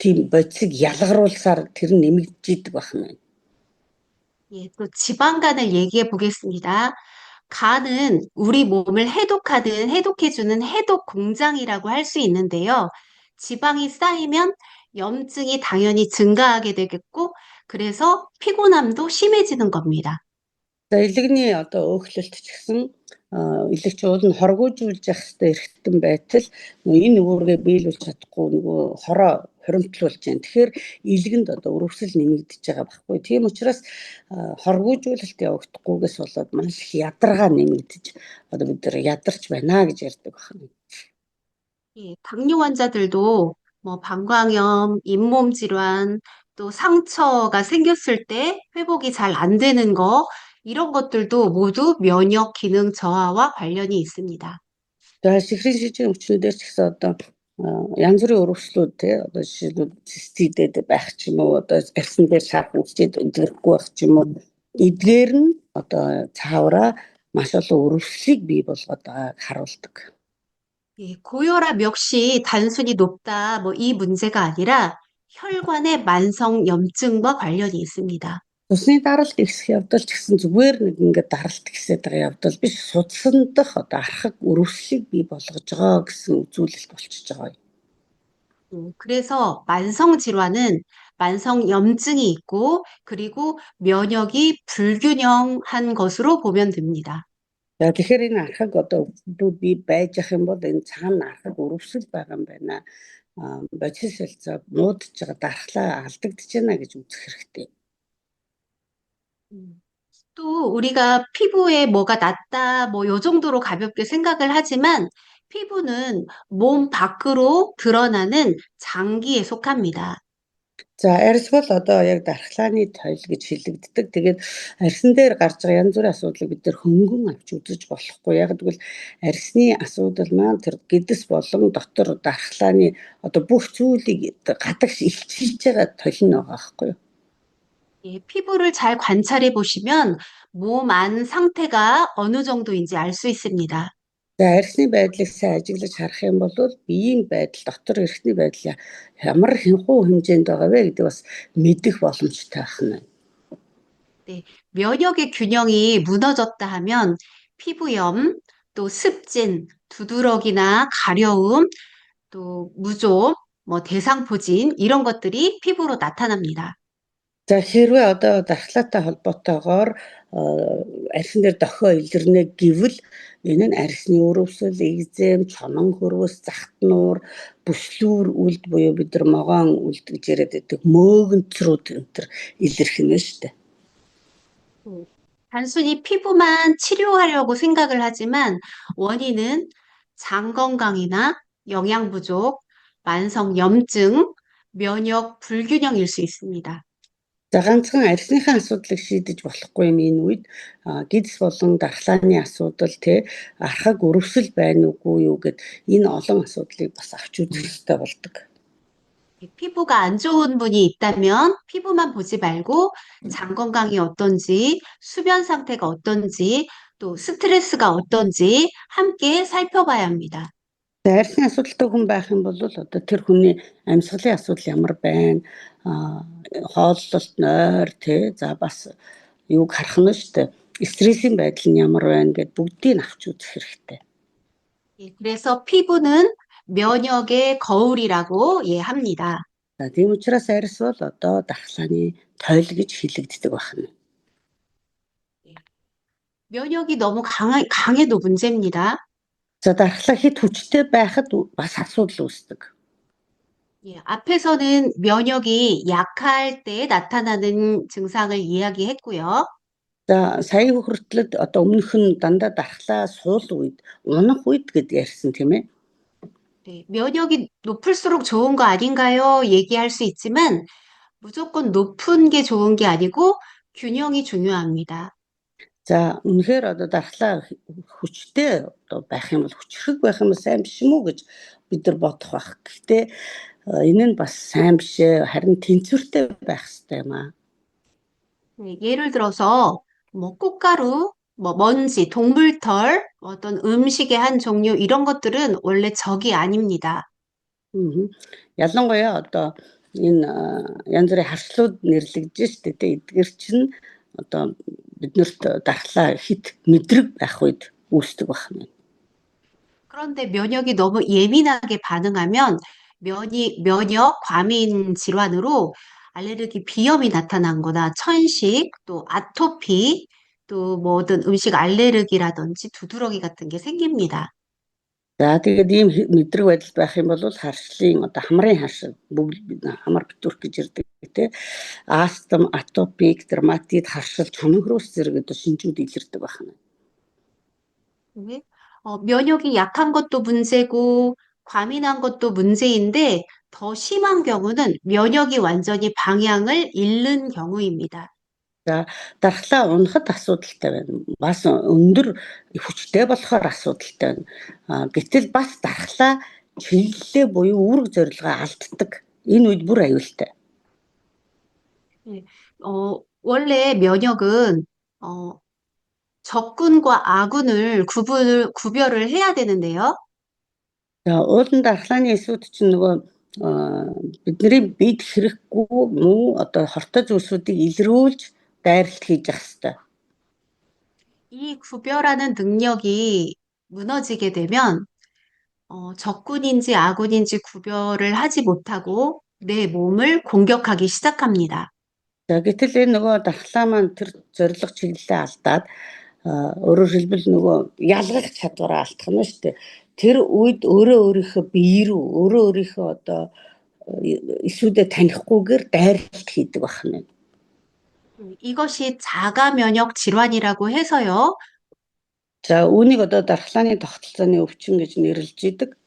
тийм бодисыг ялгаруулсаар тэр нэмэгдэж идэг байна. 예, 또 지방간을 얘기해 보겠습니다. 간은 우리 몸을 해독해주는 해독 공장이라고 할 수 있는데요. 지방이 쌓이면 염증이 당연히 증가하게 되겠고, 그래서 피곤함도 심해지는 겁니다. За элэгний одоо өөхлөлт ч гэсэн элэгч уул нь хоргоожүүлж явах хэрэгтэй эрхтэн байтал энэ үүргээ биелүүлж чадахгүй нөгөө хороо хуримтлуулж байна. Тэгэхээр элгэнд одоо өрөвсөл нэмэгдэж байгаа байхгүй. Тийм учраас хоргоожүүлэлт явагдахгүйгээс болоод маш их ядаргаа нэмэгдэж одоо бид нар ядарч байна гэж ярьдаг байна. 예, 당뇨 환자들도 뭐 방광염, 잇몸 질환, 또 상처가 생겼을 때 회복이 잘 안 되는 거, 이런 것들도 모두 면역 기능 저하와 관련이 있습니다. За чихрийн шижийн өвчин дээр ч гэсэн одоо янз бүрийн өрөвслүүд те одоо жишээлбэл цистидэд байх ч юм уу одоо арьсан дээр шарх үсчээд өдөрөхгүй байх ч юм уу эдгээр нь одоо цаавраа маш олон өрөвслийг бий болгоод байгааг харуулдаг. 예, 고혈압 역시 단순히 높다, 뭐 이 문제가 아니라 혈관의 만성 염증과 관련이 있습니다. Усны даралт ихсэх явдал ч гэсэн зүгээр нэг ингээд даралт ихсээд байгаа явдал биш судсан дах одоо архаг өрөвслийг бий болгож байгаа гэсэн үзүүлэлт болчихж байгаа юм. 그래서 만성 질환은 만성 염증이 있고, 그리고 면역이 불균형한 것으로 보면 됩니다. За тэгэхээр энэ архаг одоо өвчтүүд бий байж ах юм бол энэ цаана архаг өрөвсөл байгаа юм байна. Бодис хэлцээ нуудж байгаа дархлаа алдагдж байна гэж үзэх хэрэгтэй. 음, 또 우리가 피부에 뭐가 낫다, 뭐 요 정도로 가볍게 생각을 하지만 피부는 몸 밖으로 드러나는 장기에 속합니다. За арьс бол одоо яг дархлааны тойл гэж хэлэгддэг. Тэгээд арьсан дээр гарч байгаа янз бүрийн асуудлыг бид нэр хөнгөн авч үзэж болохгүй. Яг гэвэл арьсны асуудал маань тэр гэдэс болон дотор дархлааны одоо бүх зүйлийг гадагш илчилж байгаа тойл нь байгаа байхгүй юу? 예, 피부를 잘 관찰해 보시면 몸 안 상태가 어느 정도인지 알 수 있습니다. За арьсны байдлыг сайн ажиглаж харах юм бол биеийн байдал, дотор эрхтний байдал ямар хянхуу хэмжээнд байгаа вэ гэдэг бас мэдэх боломжтой байна. 네, 면역의 균형이 무너졌다 하면 피부염, 또 습진, 두드러기나 가려움, 또 무좀, 뭐 대상포진 이런 것들이 피부로 나타납니다. За хэрвээ одоо дархлаатай холбоотойгоор арьсан дээр дохио илэрнэ гэвэл энэ нь арьсны өрөвсөл, экзем, чонон хөрвөс, захтнуур, бүслүүр үлд буюу бид нар могоон үлд гэж яриад байдаг мөөгөнцрүүд энэ илэрх нь шүү дээ. 단순히 피부만 치료하려고 생각을 하지만 원인은 장 건강이나 영양 부족, 만성 염증, 면역 불균형일 수 있습니다. За ганцхан арьсныхаа асуудлыг шийдэж болохгүй юм энэ үед гидс болон дархлааны асуудал те архаг өрөвсөл байна уугүй юу гэд энэ олон асуудлыг бас авч үзэх хэрэгтэй болдог. 피부가 안 좋은 분이 있다면 피부만 보지 말고 장 건강이 어떤지, 수면 상태가 어떤지, 또 스트레스가 어떤지 함께 살펴봐야 합니다. За арьсны асуудалтай хүн байх юм бол одоо тэр хүний амьсгалын асуудал ямар байна? Хооллолт, нойр те за бас юуг харах нь шүү дээ. Стрессийн байдал нь ямар байна гэд бүгдийг авч үзэх хэрэгтэй. 예, 그래서 피부는 면역의 거울이라고 합니다. За тийм учраас арьс бол одоо дархлааны тойл гэж хэлэгддэг байна. 면역이 너무 강해도 문제입니다. За дархлаа хэд хүчтэй байхад бас асуудал үүсдэг. 예, 앞에서는 면역이 약할 때 나타나는 증상을 이야기했고요. За сая хүртлэд одоо өмнөх нь дандаа дархлаа суул үед, унах үед гэд ярьсан тийм ээ. 네, 면역이 높을수록 좋은 거 아닌가요? 얘기할 수 있지만 무조건 높은 게 좋은 게 아니고 균형이 중요합니다. За үнэхээр одоо дархлаа хүчтэй одоо байх юм бол хүчрэг байх юм сайн биш юм уу гэж бид нар бодох байх. Гэхдээ энэ нь бас сайн биш харин тэнцвэртэй байх хэрэгтэй юм аа. 네, 예를 들어서 뭐 꽃가루, 뭐 먼지, 동물털, 어떤 음식의 한 종류 이런 것들은 원래 적이 아닙니다. Ялангуяа одоо энэ янз бүрийн харшлууд нэрлэгдэж штэ тэ эдгээр чинь одоо биднэрт дархлаа хит мэдрэг байх үед үүсдэг байна. 그런데 면역이 너무 예민하게 반응하면 면역 과민 질환으로 알레르기 비염이 나타난 거나 천식, 또 아토피, 또 뭐든 음식 알레르기라든지 두드러기 같은 게 생깁니다. За тэгээд ийм мэдрэг байдал байх юм бол харшлын одоо хамрын харшил бүгд хамар битүүрх гэж ярьдаг тий. Астм, атопик, дерматит, харшил, чонон хөрөөс зэрэг одоо шинжүүд илэрдэг байна. 네. 면역이 약한 것도 문제고 과민한 것도 문제인데 더 심한 경우는 면역이 완전히 방향을 잃는 경우입니다. За дархлаа унахад асуудалтай байна. Бас өндөр хүчтэй болохоор асуудалтай байна. Гэтэл бас дархлаа чиглэлээ буюу үүрэг зорилгоо алддаг. Энэ үед бүр аюултай. 네. 원래 면역은 어, 적군과 아군을 구별을 해야 되는데요. За уулан дархлааны эсүүд чинь нөгөө бидний бид хэрэггүй муу одоо хортой зүйлсүүдийг илрүүлж дайралт хийж явах хэрэгтэй. 이 구별하는 능력이 무너지게 되면 적군인지 아군인지 구별을 하지 못하고 내 몸을 공격하기 시작합니다. За гэтэл энэ нөгөө дархлаа маань тэр зориг чиглэлээ алдаад өөрөөр хэлбэл нөгөө ялгах чадвараа алдах нь шүү дээ. Тэр үед өөрөө өөрийнхөө бие рүү өөрөө өөрийнхөө одоо эсвүүдээ танихгүйгээр дайралт хийдэг байна. 이것이 자가 면역 질환이라고 해서요. За үүнийг одоо дархлааны тогтолцооны өвчин гэж нэрлэж идэг.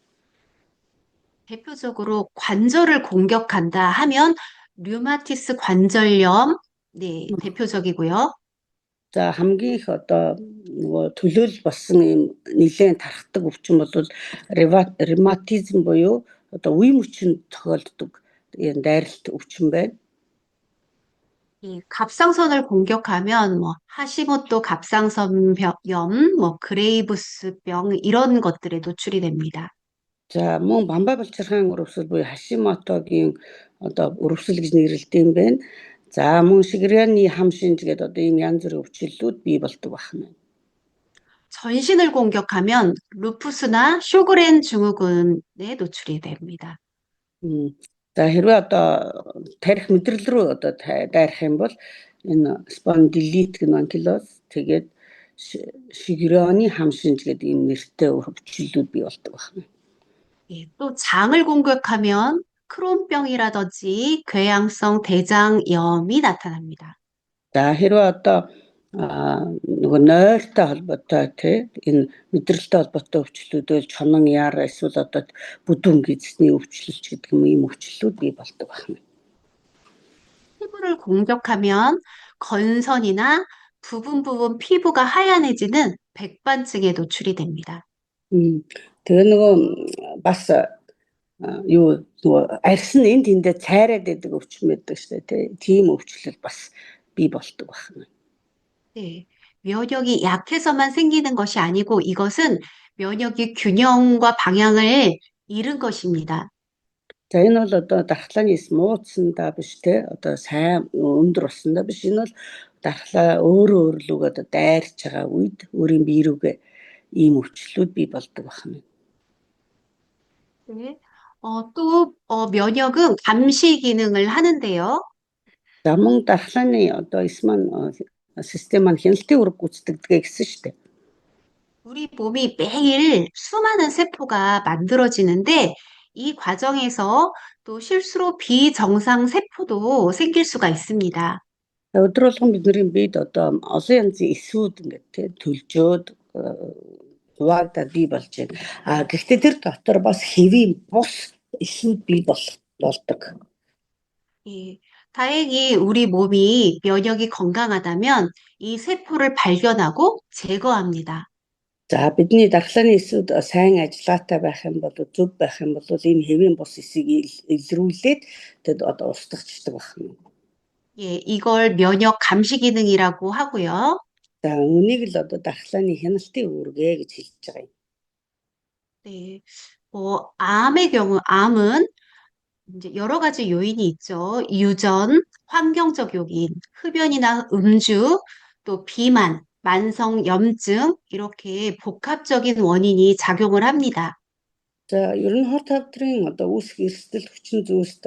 대표적으로 관절을 공격한다 하면 류마티스 관절염, 네, 대표적이고요. За хамгийн их одоо нөгөө төлөөлөл болсон юм нэлээд тархдаг өвчин бол ревматизм буюу одоо үе мөчөнд тохиолддог энэ дайралт өвчин байна. 이 갑상선을 공격하면 뭐 하시모토 갑상선염, 뭐 그레이브스병 이런 것들에 노출이 됩니다. За мөн бамбай балчирхаан өрөвсөл буюу Хашимотогийн одоо өрөвсөл гэж нэрлэдэг юм байна. За мөн Шигряны хам шинж гэдэг одоо ийм янз бүрийн өвчлөлүүд бий болдог байна. 전신을 공격하면 루푸스나 쇼그렌 증후군에 노출이 됩니다. За хэрвээ одоо тарих мэдрэл рүү одоо дайрах юм бол энэ спондилит гэх анкилоз тэгээд Шигряны хам шинж гэдэг ийм нэртэй өвчлөлүүд бий болдог байна. 예, 또 장을 공격하면 크론병이라든지 궤양성 대장염이 나타납니다. За хэрвээ одоо нөгөө нойртой холбоотой энэ мэдрэлтэй холбоотой өвчлөлүүд чонон яар эсвэл одоо бүдүүн гизсний өвчлөлч гэдэг ийм өвчлөлүүд бий болдог байна. 피부를 공격하면 건선이나 부분 피부가 하얀해지는 백반증에 노출이 됩니다. Тэгээ нөгөө бас юу нөгөө арьс нь энд тэндээ цайраад байдаг өвчин байдаг шүү дээ. Тийм өвчлөл бас бий болдог байна. 네, 면역이 약해서만 생기는 것이 아니고 이것은 면역이 균형과 방향을 잃은 것입니다. За энэ бол одоо дархлааны эс муудсандаа биш те одоо сайн өндөр болсондоо биш. Энэ бол дархлаа өөрөө өөрлөгөө одоо дайрч байгаа үед өөрийн бие рүүгээ ийм өвчлөлүүд бий болдог байна. 네, 또 면역은 감시 기능을 하는데요. За мөн дархлааны одоо эс маань систем маань хяналтын үүрэг гүйцэтгэдэг гэсэн шүү дээ. 우리 몸이 매일 수많은 세포가 만들어지는데 이 과정에서 또 실수로 비정상 세포도 생길 수가 있습니다. Өдөр болгон бидний биед одоо олон янзын эсүүд ингээд тий төлжөөд хуваагдаад бий болж байна. Гэхдээ тэр дотор бас хэвийн бус эсүүд бий болдог. 예, 다행히 우리 몸이 면역이 건강하다면 이 세포를 발견하고 제거합니다. За бидний дархлааны эсүүд сайн ажиллаатай байх юм бол зөв байх юм бол энэ хэвийн бус эсийг илрүүлээд тэгэд одоо устгачдаг байна. 예, 이걸 면역 감시 기능이라고 하고요. За үнийг л одоо дархлааны хяналтын үүргээ гэж хэлж байгаа юм. 네, 암의 경우 암은 이제 여러 가지 요인이 있죠. 유전, 환경적 요인, 흡연이나 음주, 또 비만, 만성 염증 이렇게 복합적인 원인이 작용을 합니다. За ер нь хор тавдрын одоо үүсэх эрсдэл хүчин зүйлс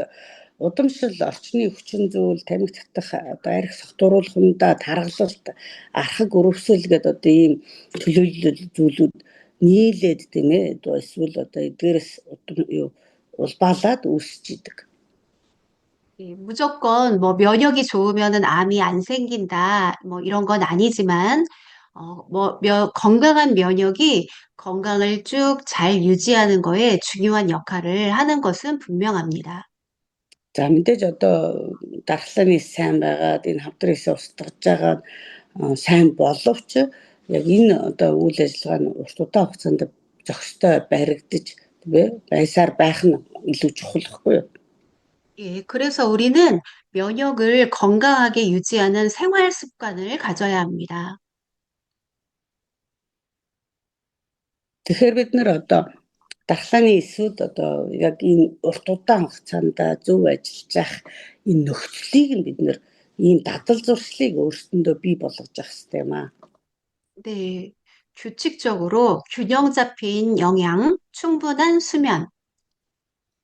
удамшил орчны хүчин зүйл тамхи татах одоо арх согтууруулахында таргалалт архаг өрөвсөл гэдэг одоо ийм төлөөлөл зүйлүүд нийлээд тийм ээ эсвэл одоо эдгээрээс улбаалаад үүсэж идэг. 예, 무조건 뭐 면역이 좋으면은 암이 안 생긴다, 뭐 이런 건 아니지만, 건강한 면역이 건강을 쭉 잘 유지하는 거에 중요한 역할을 하는 것은 분명합니다. За мэдээж одоо дархлааны сайн байгаад энэ хавдрын устгаж байгаа сайн боловч яг энэ одоо үйл ажиллагаа нь урт удаан хугацаанд зохистой баригдаж тийм ээ байсаар байх нь илүү чухал гэхгүй юу? 예, 그래서 우리는 면역을 건강하게 유지하는 생활 습관을 가져야 합니다. Тэгэхээр бид нэр одоо дархлааны эсүүд одоо яг энэ урт удаан хугацаанд зөв ажиллаж явах энэ нөхцөлийг нь бид нэр ийм дадал зуршлыг өөрсдөндөө бий болгож явах хэрэгтэй юм аа. 네, 규칙적으로 균형 잡힌 영양, 충분한 수면,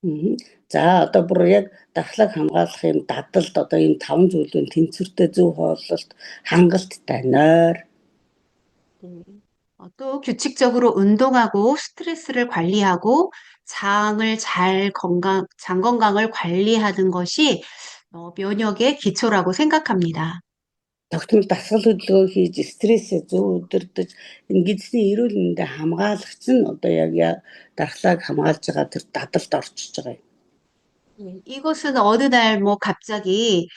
Мгм. За одоо бүр яг дархлааг хамгаалах юм дадалд одоо ийм 5 зүйлийн тэнцвэртэй зөв хооллолт, хангалттай нойр, 네. 또 규칙적으로 운동하고 스트레스를 관리하고 장 건강을 관리하는 것이 면역의 기초라고 생각합니다. тогтмол дасгал хөдөлгөөн хийж стрессээ зөв удирдах энэ гидсний эрүүл мэндэд хамгаалагч нь одоо яг дархлааг хамгаалж байгаа тэр дадалд орчиж байгаа юм. 이것은 어느 날 갑자기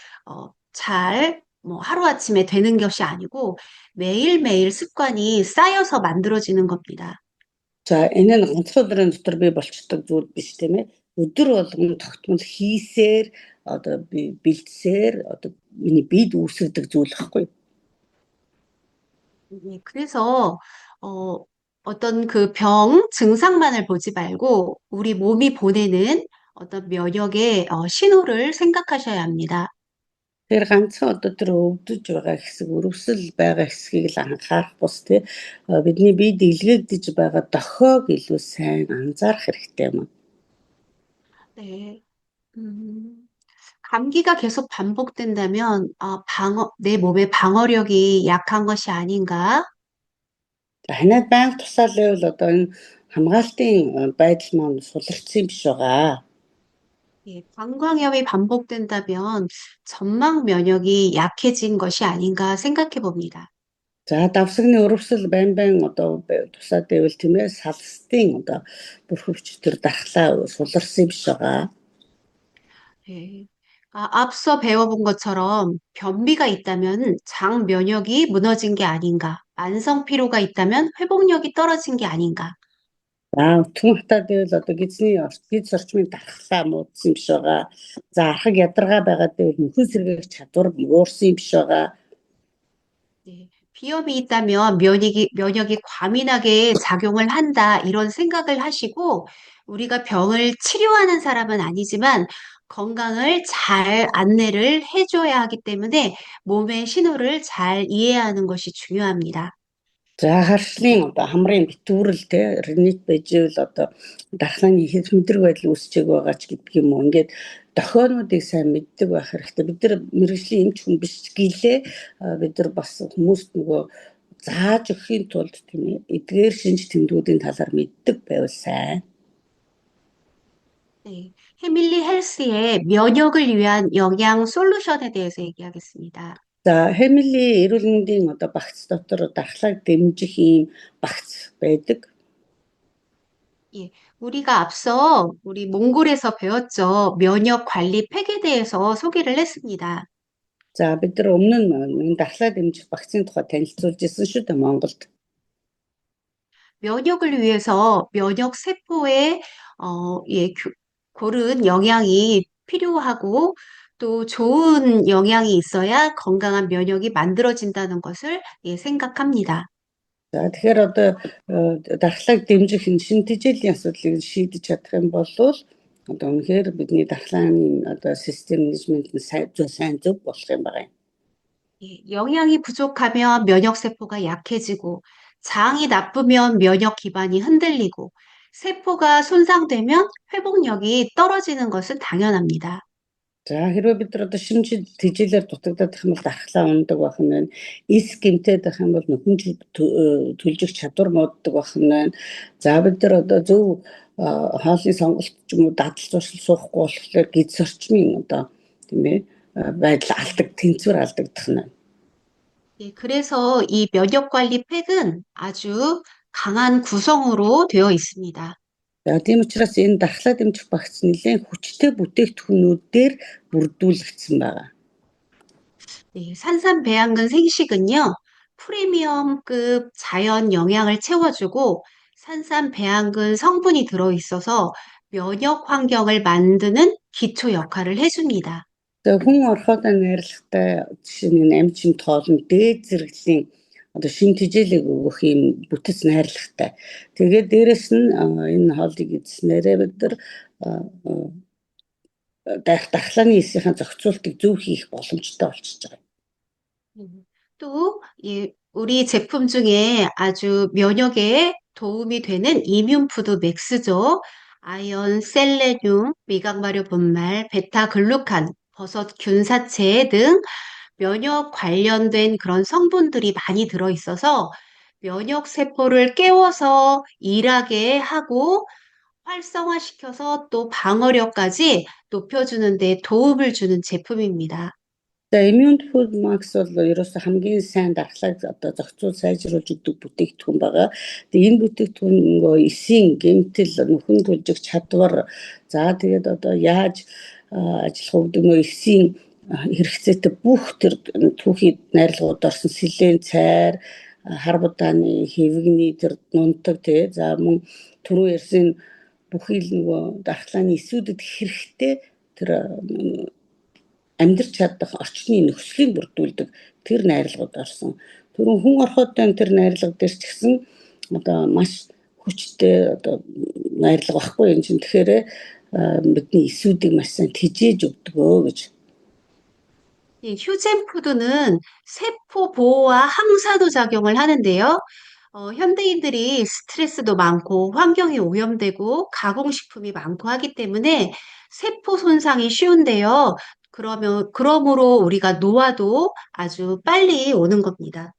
하루아침에 되는 것이 아니고 매일매일 습관이 쌓여서 만들어지는 겁니다. За энэ нь ганцхан өдрийн дотор бий болчдөг зүйл биш тийм ээ. Өдөр болгон тогтмол хийсээр одоо бэлдсээр одоо миний бид үүсгдэг зүйл байхгүй. 그래서 어떤 그 증상만을 보지 말고 우리 몸이 보내는 어떤 면역의 신호를 생각하셔야 합니다. Тэр ганцхан одоо тэр өвдөж байгаа хэсэг, өрөвсөл байгаа хэсгийг л анхаарах бус тий бидний бид илгээгдэж байгаа дохиог илүү сайн анзаарах хэрэгтэй юм. 네. 감기가 계속 반복된다면 내 몸의 방어력이 약한 것이 아닌가? Ханаад байнга тусаалал одоо энэ хамгаалтын байдал маань суларчсан юм биш байгаа. 예, 방광염이 반복된다면 점막 면역이 약해진 것이 아닌가 생각해 봅니다. За давсагны өрөвсөл байн одоо тусаад байвал тийм ээ салстын одоо бүр хөвч төр дархлаа суларсан юм биш байгаа. 예. 앞서 배워본 것처럼 변비가 있다면 장 면역이 무너진 게 아닌가, 만성 피로가 있다면 회복력이 떨어진 게 아닌가. За түн хатаад байвал одоо гидс орчмын дархлаа муудсан юм биш байгаа. За архаг ядаргаа байгаад байвал нөхөн сэргээх чадвар муурсан юм биш байгаа. 예, 비염이 있다면 면역이 과민하게 작용을 한다, 이런 생각을 하시고, 우리가 병을 치료하는 사람은 아니지만 건강을 잘 안내를 해줘야 하기 때문에 몸의 신호를 잘 이해하는 것이 중요합니다. За харшлын одоо хамрын битүүрэл те ринит байж ивэл одоо дархлааны хэд мэдрэг байдал үүсчээг байгаа ч гэдэг юм уу. Ингээд дохионуудыг сайн мэддэг байх хэрэгтэй. Бид нар мэрэгжлийн эмч хүн биш гэлээ бид нар бас хүмүүст нөгөө зааж өгөхийн тулд тийм ээ эдгээр шинж тэмдгүүдийн талаар мэддэг байвал сайн. 네, 해밀리 헬스의 면역을 위한 영양 솔루션에 대해서 얘기하겠습니다. За хэмили эрүүл мэндийн одоо багц дотор дархлааг дэмжих ийм багц байдаг. 예, 우리가 앞서 우리 몽골에서 배웠죠. 면역 관리 팩에 대해서 소개를 했습니다. За бид нар өмнө нь дархлаа дэмжих багцын тухай танилцуулж ирсэн шүү дээ Монголд. 면역을 위해서 면역 세포에 고른 영양이 필요하고 또 좋은 영양이 있어야 건강한 면역이 만들어진다는 것을 생각합니다. За тэгэхээр одоо дархлааг дэмжих шин тэжээлийн асуудлыг шийдэж чадах юм бол одоо үнэхээр бидний дархлааны одоо систем менежмент нь сайн зөв болох юм байна. 영양이 부족하면 면역 세포가 약해지고 장이 나쁘면 면역 기반이 흔들리고 세포가 손상되면 회복력이 떨어지는 것은 당연합니다. За хэрвээ бид нар одоо шинж тэжээлээр дутагдах юм бол дархлаа ундаг байх нь байна. Эс гэмтээд байх юм бол нөхөн төлжих чадвар мууддаг байх нь байна. За бид нар одоо зөв хоолны сонголт ч юм уу дадал зуршил суухгүй болохоор гидс орчмын одоо тийм ээ байдал алдаг, тэнцвэр алдагдах нь байна. 예, 그래서 이 면역관리 팩은 아주 강한 구성으로 되어 있습니다. За тийм учраас энэ дархлаа дэмжих багц нэлээд хүчтэй бүтээгдэхүүнүүдээр бүрдүүлэгдсэн байгаа. 네, 산삼 배양근 생식은요, 프리미엄급 자연 영양을 채워주고 산삼 배양근 성분이 들어있어서 면역 환경을 만드는 기초 역할을 해줍니다. За хүн орохоодоо найрлагатай жишээ нь амчин тоолн дээд зэрэглэлийн одоо шин тэжээлэг өгөх юм бүтэц найрлагатай. Тэгээд дээрэс нь энэ хоолыг идснээрээ бид нар дархлааны эсийн зохицуултыг зөв хийх боломжтой болчихж байгаа. 또, 우리 제품 중에 아주 면역에 도움이 되는 이뮨푸드 맥스죠. 아연, 셀레늄, 미각 발효 분말, 베타글루칸, 버섯 균사체 등 면역 관련된 그런 성분들이 많이 들어있어서 면역 세포를 깨워서 일하게 하고 활성화시켜서 또 방어력까지 높여주는 데 도움을 주는 제품입니다. За Immune Food Max бол ерөөсөө хамгийн сайн дархлааг одоо зохицуул сайжруулж өгдөг бүтээгдэхүүн байгаа. Тэгээ энэ бүтээгдэхүүн нөгөө эсийн гэмтэл нөхөн төлжих чадвар за тэгээд одоо яаж ажиллах вэ нөгөө эсийн хэрэгцээтэй бүх тэр түүхий найрлагууд орсон сэлэн цайр хар будааны хэвгний тэр нунтаг тий за мөн түрүү ярьсан бүхий л нөгөө дархлааны эсүүдэд хэрэгтэй тэр амьдрч чадах орчны нөхцөлийг бүрдүүлдэг тэр найрлагууд орсон. Түрүүн хүн орохоодоо тэр найрлага дээр ч гэсэн одоо маш хүчтэй одоо найрлага багхгүй юм чинь тэгэхээр бидний эсүүдийг маш сайн тижээж өгдөгөө гэж. 이 휴젠푸드는 세포 보호와 항산화 작용을 하는데요. 현대인들이 스트레스도 많고 환경이 오염되고 가공식품이 많고 하기 때문에 세포 손상이 쉬운데요. 그러므로 우리가 노화도 아주 빨리 오는 겁니다.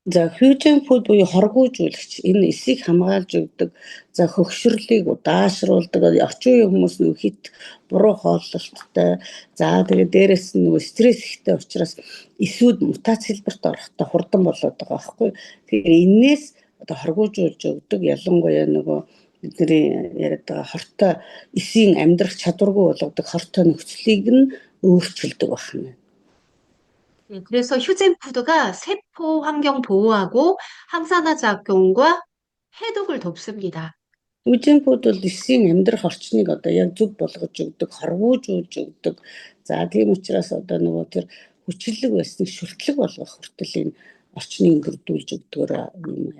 За fusion food буюу хоргоожуулагч энэ эсийг хамгаалж өгдөг. За хөгшрөлийг удаашруулдаг. Орчин үеийн хүмүүс нөгөө хит буруу хооллолттой. За тэгээд дээрэс нь нөгөө стресс ихтэй учраас эсүүд мутац хэлбэрт орохдоо хурдан болоод байгаа байхгүй. Тэгэхээр энээс одоо хоргоожуулж өгдөг. Ялангуяа нөгөө бидний яриад байгаа хортой эсийн амьдрах чадваргүй болгодог хортой нөхцөлийг нь өөрчилдөг байна. 네, 그래서 휴젠푸드가 세포 환경 보호하고 항산화 작용과 해독을 돕습니다. Үжийн фуд бол эсийн амьдрах орчныг одоо яг зөв болгож өгдөг, хорвоожуулж өгдөг. За тийм учраас одоо нөгөө тэр хүчлэг байсныг шүлтлэг болгох хүртэл энэ орчныг бүрдүүлж өгдөгөр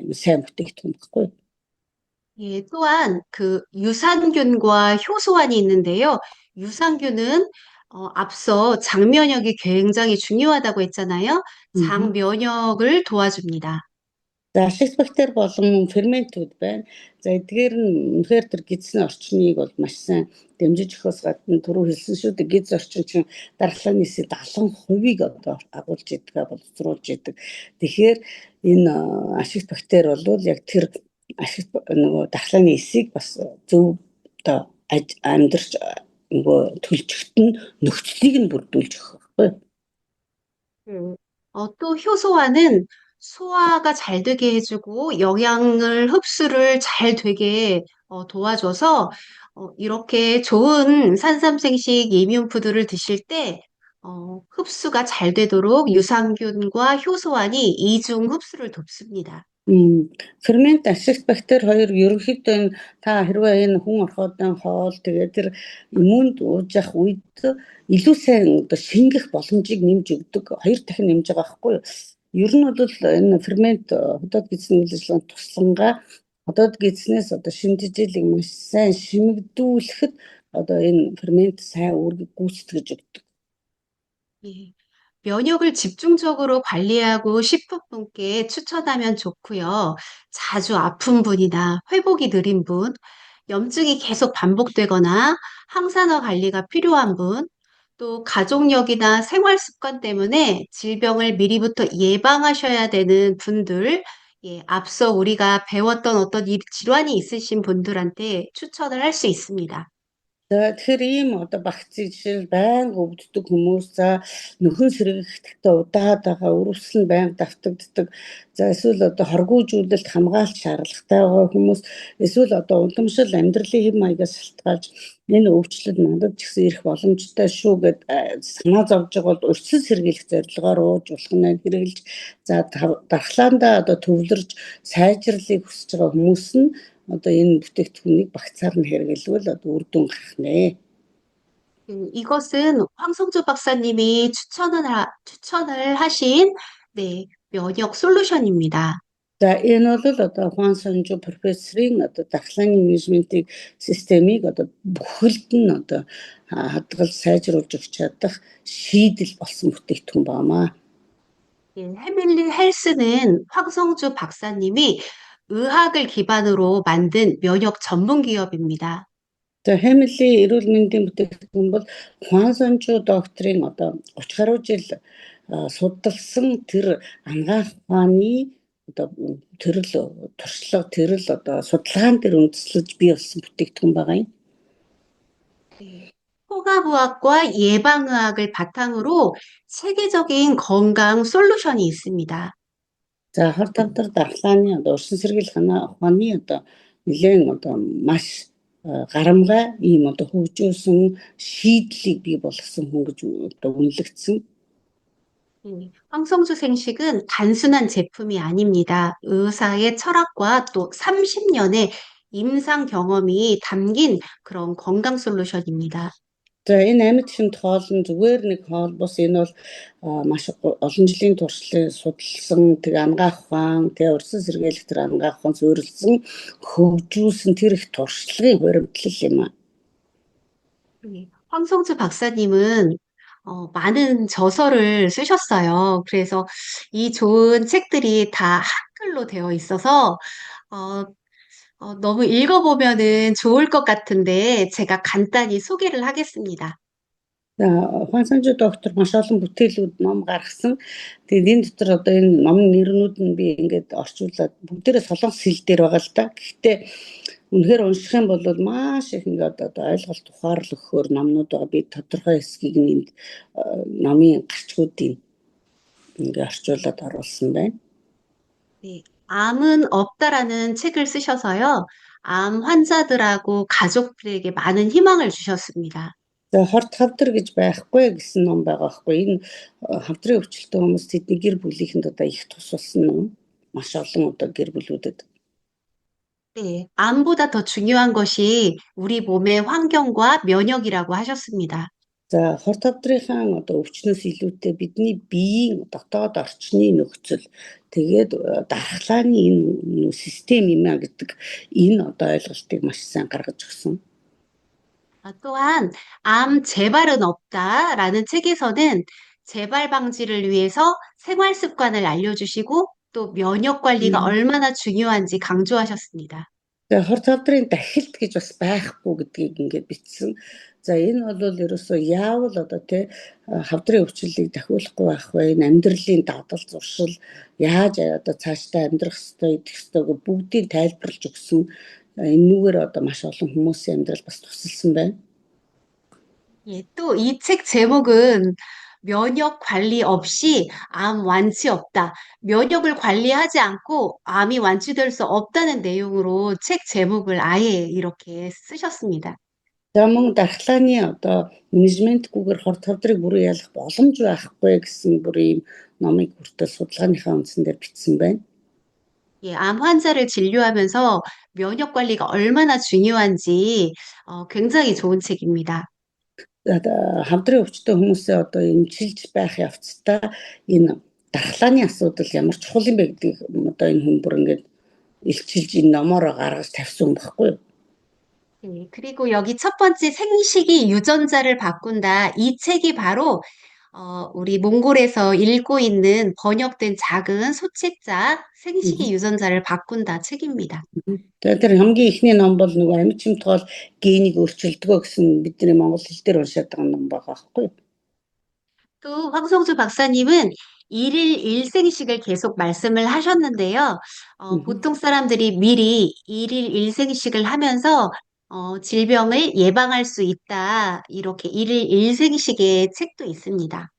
юм сайн бүтээгдэхүүн баггүй. 예, 또한 그 유산균과 효소환이 있는데요. 유산균은 앞서 장 면역이 굉장히 중요하다고 했잖아요. 장 면역을 도와줍니다. За ашигт бактери болон ферментүүд байна. За эдгээр нь үнэхээр тэр гидсний орчныг бол маш сайн дэмжиж өгөхөөс гадна түрүү хэлсэн шүү дээ гидс орчин чинь дархлааны эсийн 70%-ийг одоо агуулж идэг, боловсруулж идэг. Тэгэхээр энэ ашигт бактери бол яг тэр ашигт нөгөө дархлааны эсийг бас зөв одоо амьдрч нөгөө төлжөхтөн нөхцөлийг нь бүрдүүлж өгөх байхгүй. 또 효소화는 소화가 잘 되게 해주고 영양을 흡수를 잘 되게 도와줘서 이렇게 좋은 산삼생식 이뮨푸드를 드실 때 흡수가 잘 되도록 유산균과 효소환이 이중 흡수를 돕습니다. Фермент ашигт бактери хоёр ерөнхийдөө энэ та хэрвээ энэ хүн орохоодоо хоол тэгээд тэр иммунд ууж явах үед илүү сайн одоо шингэх боломжийг нэмж өгдөг. Хоёр дахин нэмж байгаа байхгүй юу? Ер нь бол энэ фермент хотод гидсний үйл ажиллагаанд туслангаа хотод гидснээс одоо шинжижээлийг маш сайн шимэгдүүлэхэд одоо энэ фермент сайн үүрэг гүйцэтгэж өгдөг. 예. 면역을 집중적으로 관리하고 싶은 분께 추천하면 좋고요. 자주 아픈 분이나 회복이 느린 분, 염증이 계속 반복되거나 항산화 관리가 필요한 분, 또 가족력이나 생활 습관 때문에 질병을 미리부터 예방하셔야 되는 분들, 예, 앞서 우리가 배웠던 어떤 질환이 있으신 분들한테 추천을 할 수 있습니다. За тэгэхээр ийм одоо багцыг жишээл байнга өвддөг хүмүүс за нөхөн сэргийгдэхдээ удаад байгаа өрөвсөл нь байнга давтагддаг. За эсвэл одоо хоргоожүүлэлт хамгаалт шаардлагатай байгаа хүмүүс эсвэл одоо уламжлал амьдралын хэв маягаас шалтгаалж энэ өвчлөл надад ч гэсэн ирэх боломжтой шүү гэд санаа зовж байгаа бол өрсөл сэргийлэх зорилгоор ууж улхнаа хэрэглэж за дархлаандаа одоо төвлөрж сайжрлыг хүсэж байгаа хүмүүс нь одоо энэ бүтээгдэхүүнийг багцаар нь хэрэглэвэл одоо үр дүн гарах нэ. 이것은 황성주 박사님이 추천을 하신 네, 면역 솔루션입니다. За энэ бол одоо Хуан Сонжу профессорын одоо дархлааны менежментийн системийг одоо бүхэлд нь одоо хадгалж сайжруулж өгч чадах шийдэл болсон бүтээгдэхүүн байна. 해밀리 헬스는 황성주 박사님이 의학을 기반으로 만든 면역 전문 기업입니다. За Хэмили эрүүл мэндийн бүтээгдэхүүн бол Хуан Сонжу докторийн одоо 30 гаруй жил судалсан тэр анагаах ухааны одоо төрөл туршлага тэрл одоо судалгаан дээр үндэслэж бий болсон бүтээгдэхүүн байгаа юм. 소가부학과 예방의학을 바탕으로 체계적인 건강 솔루션이 있습니다. За хор тавдар дархлааны одоо урьдчилан сэргийлэх ухааны одоо нэлээд одоо маш гарамгай ийм одоо хөгжүүлсэн шийдлийг бий болгосон хүн гэж одоо үнэлэгдсэн. 황성주 생식은 단순한 제품이 아닙니다. 의사의 철학과 또 30년의 임상 경험이 담긴 그런 건강 솔루션입니다. За энэ амьд шимт хоол нь зүгээр нэг хоол бус энэ бол маш олон жилийн туршлагын судалсан тэг анагаах ухаан тэг урьдчилан сэргийлэх тэр анагаах ухаан суурилсан хөгжүүлсэн тэр их туршлагын хуримтлал юм аа. 황성주 박사님은 많은 저서를 쓰셨어요. 그래서 이 좋은 책들이 다 한글로 되어 있어서 너무 읽어보면은 좋을 것 같은데 제가 간단히 소개를 하겠습니다. За Хуан Санжу доктор маш олон бүтээлүүд ном гаргасан. Тэгээд энэ дотор одоо энэ номын нэрнүүд нь би ингээд орчуулад бүгдээрээ солонгос хэл дээр байгаа л да. Гэхдээ үнэхээр унших юм бол маш их ингээд одоо ойлголт ухаарл өгөхөөр номнууд байгаа. Би тодорхой хэсгийг нь номын гарчгуудын ингээд орчуулад оруулсан байна. 네, 암은 없다라는 책을 쓰셔서요. 암 환자들하고 가족들에게 많은 희망을 주셨습니다. За хорт хавдар гэж байхгүй гэсэн ном байгаа байхгүй. Энэ хавдрын өвчлөлтөй хүмүүс тэдний гэр бүлийнхэнд одоо их тус болсон ном. Маш олон одоо гэр бүлүүдэд. 네, 암보다 더 중요한 것이 우리 몸의 환경과 면역이라고 하셨습니다. За хорт хавдрынхаа одоо өвчнөөс илүүтэй бидний биеийн дотоод орчны нөхцөл тэгээд дархлааны энэ систем юм а гэдэг энэ одоо ойлголтыг маш сайн гаргаж өгсөн. 또한 암 재발은 없다라는 책에서는 재발 방지를 위해서 생활 습관을 알려주시고 또 면역 관리가 얼마나 중요한지 강조하셨습니다. За хорт хавдрын дахилт гэж бас байхгүй гэдгийг ингээд бичсэн. За энэ бол ерөөсөө яавал одоо тий хавдрын өвчлөлийг дахиулахгүй байх вэ? Энэ амьдралын дадал зуршил яаж одоо цаашдаа амьдрах ёстой, идэх ёстойг бүгдийг тайлбарлаж өгсөн. Энүүгээр одоо маш олон хүмүүсийн амьдрал бас тусалсан байна. 예, 또 이 책 제목은 면역 관리 없이 암 완치 없다. 면역을 관리하지 않고 암이 완치될 수 없다는 내용으로 책 제목을 아예 이렇게 쓰셨습니다. За мөн дархлааны одоо менежментгүйгээр хорт хавдрыг бүрэн ялах боломж байхгүй гэсэн бүр ийм номыг хүртэл судалгааныхаа үндсэн дээр бичсэн байна. 예, 암 환자를 진료하면서 면역 관리가 얼마나 중요한지 굉장히 좋은 책입니다. Хавдрын өвчтөй хүмүүсээ одоо эмчилж байх явцдаа энэ дархлааны асуудал ямар чухал юм бэ гэдгийг одоо энэ хүн бүр ингээд илчилж энэ номоор гаргаж тавьсан байхгүй юу? 네, 그리고 여기 첫 번째 생식이 유전자를 바꾼다. 이 책이 바로 우리 몽골에서 읽고 있는 번역된 작은 소책자 생식이 유전자를 바꾼다 책입니다. Тэгээд тэр хамгийн ихний ном бол нөгөө амьд чимт хоол генийг өөрчилдөгөө гэсэн бидний монгол хэл дээр уншаад байгаа ном байгаа байхгүй юу? 또 황성주 박사님은 일일 일생식을 계속 말씀을 하셨는데요. 보통 사람들이 미리 일일 일생식을 하면서 질병을 예방할 수 있다. 이렇게 일생식의 책도 있습니다.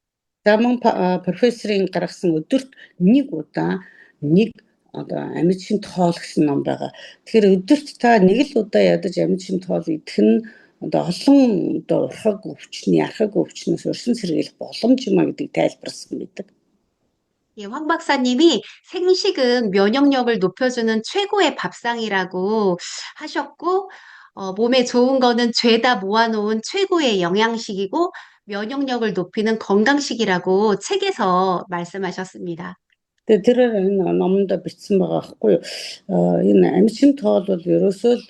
За мөн профессорын гаргасан өдөрт нэг удаа нэг одоо амьд шимт хоол гэсэн ном байгаа. Тэгэхээр өдөрт та нэг л удаа ядаж амьд шимт хоол идэх нь одоо олон одоо урхаг өвчний, архаг өвчнөөс өршин сэргийлэх боломж юм а гэдгийг тайлбарласан байдаг. 예, 황 박사님이 생식은 면역력을 높여주는 최고의 밥상이라고 하셨고, 몸에 좋은 거는 죄다 모아놓은 최고의 영양식이고, 면역력을 높이는 건강식이라고 책에서 말씀하셨습니다. Тэгээ тэр энэ номонд бичсэн байгаа байхгүй юу? Энэ амьд шимт хоол бол ерөөсөө л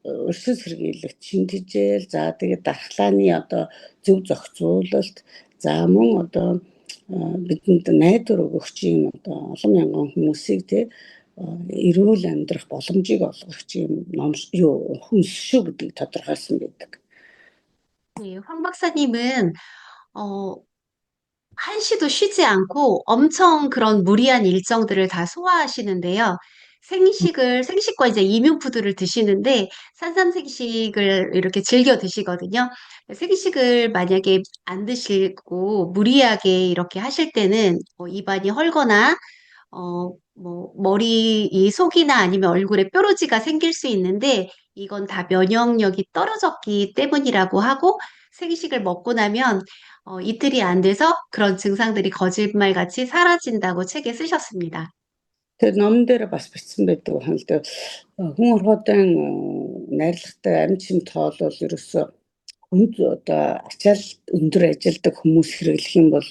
өршин сэргийлэх, шинжижээл, за тэгээ дархлааны одоо зөв зохицуулалт, за мөн одоо бидэнд найдвар өгөх юм одоо олон мянган хүмүүсийг эрүүл амьдрах боломжийг олгох юм ном юу хүнс шүү гэдгийг тодорхойлсон байдаг. 네, 황 박사님은, 어, 한시도 쉬지 않고 엄청 그런 무리한 일정들을 다 소화하시는데요. 생식과 이제 이뮨푸드를 드시는데 산삼생식을 이렇게 즐겨 드시거든요. 생식을 만약에 안 드시고 무리하게 이렇게 하실 때는 입안이 헐거나 이 속이나 아니면 얼굴에 뾰루지가 생길 수 있는데 이건 다 면역력이 떨어졌기 때문이라고 하고 생식을 먹고 나면 이틀이 안 돼서 그런 증상들이 거짓말같이 사라진다고 책에 쓰셨습니다. Тэр номон дээр бас бичсэн байдаг байна л да. Хүн орхотын найрлагатай амьд шимт хоол бол ерөөсөө хүнд одоо ачаал өндөр ажилдаг хүмүүс хэрэглэх юм бол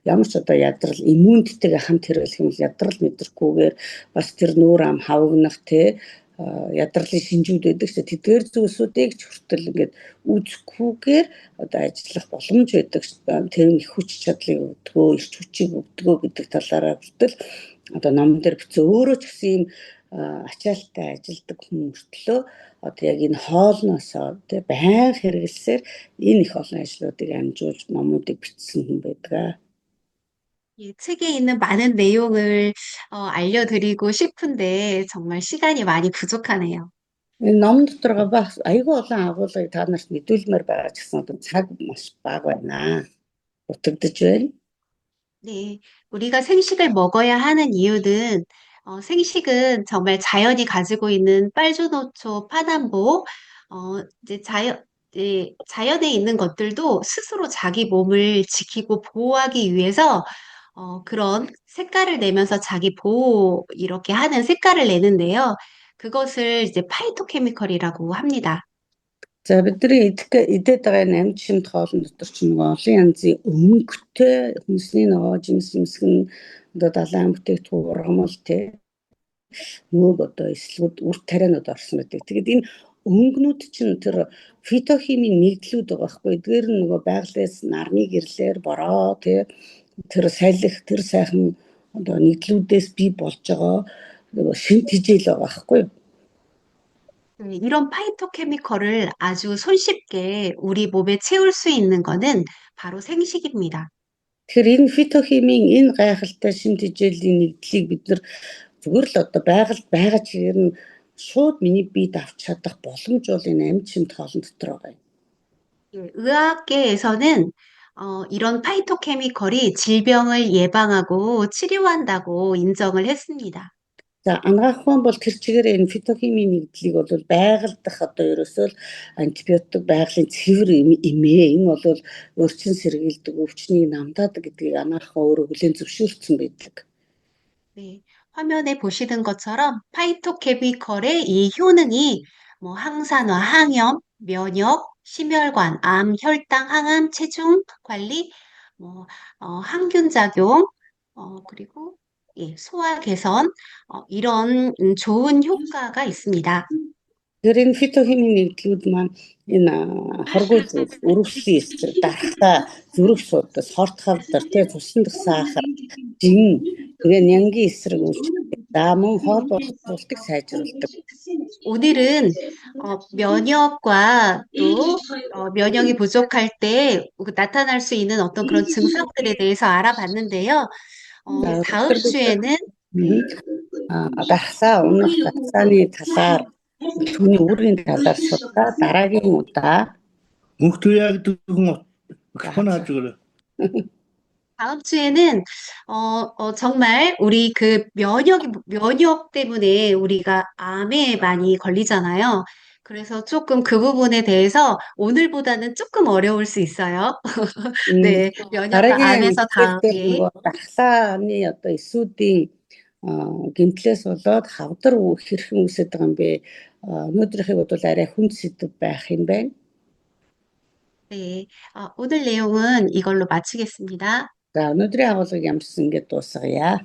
ямар ч одоо ядрал иммуниттэйгээ хамт хэрэглэх юм бол ядрал мэдрэхгүйгээр бас тэр нүүр ам хавгнах ядралын шинжүүд байдаг ч тэдгээр зүйлсүүдийг ч хүртэл ингээд үзэхгүйгээр одоо ажиллах боломж байдаг. Тэр их хүч чадлыг өгдөгөө, эрч хүчийг өгдөгөө гэдэг талаараа хүртэл одоо номон дээр бичсэн өөрөө ч гэсэн юм ачаалтай ажилдаг хүмүүртлөө одоо яг энэ хоолноос байнга хэрэглэсээр энэ их олон ажлуудыг амжуулж номуудыг бичсэн хүн байдаг. 이 책에 있는 많은 내용을 알려드리고 싶은데 정말 시간이 많이 부족하네요. Энэ ном дотор бас айгүй олон агуулгыг та нарт мэдүүлмээр байгаа ч гэсэн одоо цаг маш бага байна. Утагдж байна. 네, 우리가 생식을 먹어야 하는 이유는 생식은 정말 자연이 가지고 있는 빨주노초, 파남보, 이제 자연에 있는 것들도 스스로 자기 몸을 지키고 보호하기 위해서 그런 색깔을 내면서 자기 보호 이렇게 하는 색깔을 내는데요. 그것을 이제 파이토케미컬이라고 합니다. За бидний идээд байгаа энэ амьд шимт хоолн дотор ч нэг олон янзын өнгөтэй хүнсний ногоо жимс юмсгэн одоо далайн бүтээгдэхүүн ургамал мөөг одоо эслүүд үр тарианууд орсон байдаг. Тэгэд энэ өнгөнүүд чинь тэр фитохимийн нэгдлүүд байгаа байхгүй. Эдгээр нь нөгөө байгалаас нарны гэрлэр бороо тэр салхи тэр сайхан одоо нэгдлүүдээс бий болж байгаа шинж хижээл байгаа байхгүй. 네, 이런 파이토케미컬을 아주 손쉽게 우리 몸에 채울 수 있는 거는 바로 생식입니다. Тэгэхээр энэ фитохимийн энэ гайхалтай шинж хижээлийн нэгдлийг бид нар зүгээр л одоо байгальд байгаа чигээр нь шууд миний биед авч чадах боломж бол энэ амьд шимт хоолн дотор байгаа юм. 예, 의학계에서는 이런 파이토케미컬이 질병을 예방하고 치료한다고 인정을 했습니다. За анагаахын бол тэр чигээр энэ фитохимийн нэгдлийг бол байгаль дах одоо ерөөсөө л антибиотик байгалийн цэвэр эмээ энэ бол өрчин сэргийлдэг өвчнийг намдаадаг гэдгийг анагаахын өөрөө хүлээн зөвшөөрсөн байдаг. 네, 화면에 보시는 것처럼 파이토케미컬의 이 효능이 뭐 항산화, 항염, 면역, 심혈관, 암, 혈당, 항암, 체중 관리, 항균 작용, 그리고 예, 소화 개선, 이런 좋은 효과가 있습니다. Тэр энэ фитохимийн нэгдлүүд маань энэ хоргоо өрөвслийн эсрэг дарахта зүрх судас хорт хавдар цусан дах сахар жин тэгээ нянгийн эсрэг үйлчлдэг. За мөн хоол боловсруулалтыг сайжруулдаг. 오늘은 면역과 또 면역이 부족할 때 나타날 수 있는 어떤 그런 증상들에 대해서 알아봤는데요. 다음 주에는 дархлаа унах дархлааны талаар түүний үүргийн талаар судлаа дараагийн удаа Мөнх 투약 두고 그만 하죠 그래. 다음 주에는 정말 우리 그 면역 때문에 우리가 암에 많이 걸리잖아요. 그래서 조금 그 부분에 대해서 오늘보다는 조금 어려울 수 있어요. 네, 면역과 дараагийн 암에서 хэлбэр дээр 다음에 нөгөө дархлааны одоо эсүүдийн гэмтлээс болоод хавдар хэрхэн үүсэж байгаа юм бэ? Өнөөдрийнхийг бол арай хүнд сэдв байх юм байна. 네, 오늘 내용은 이걸로 마치겠습니다. За өнөөдрийн агуулгыг ямарчсан ингээд дуусгая.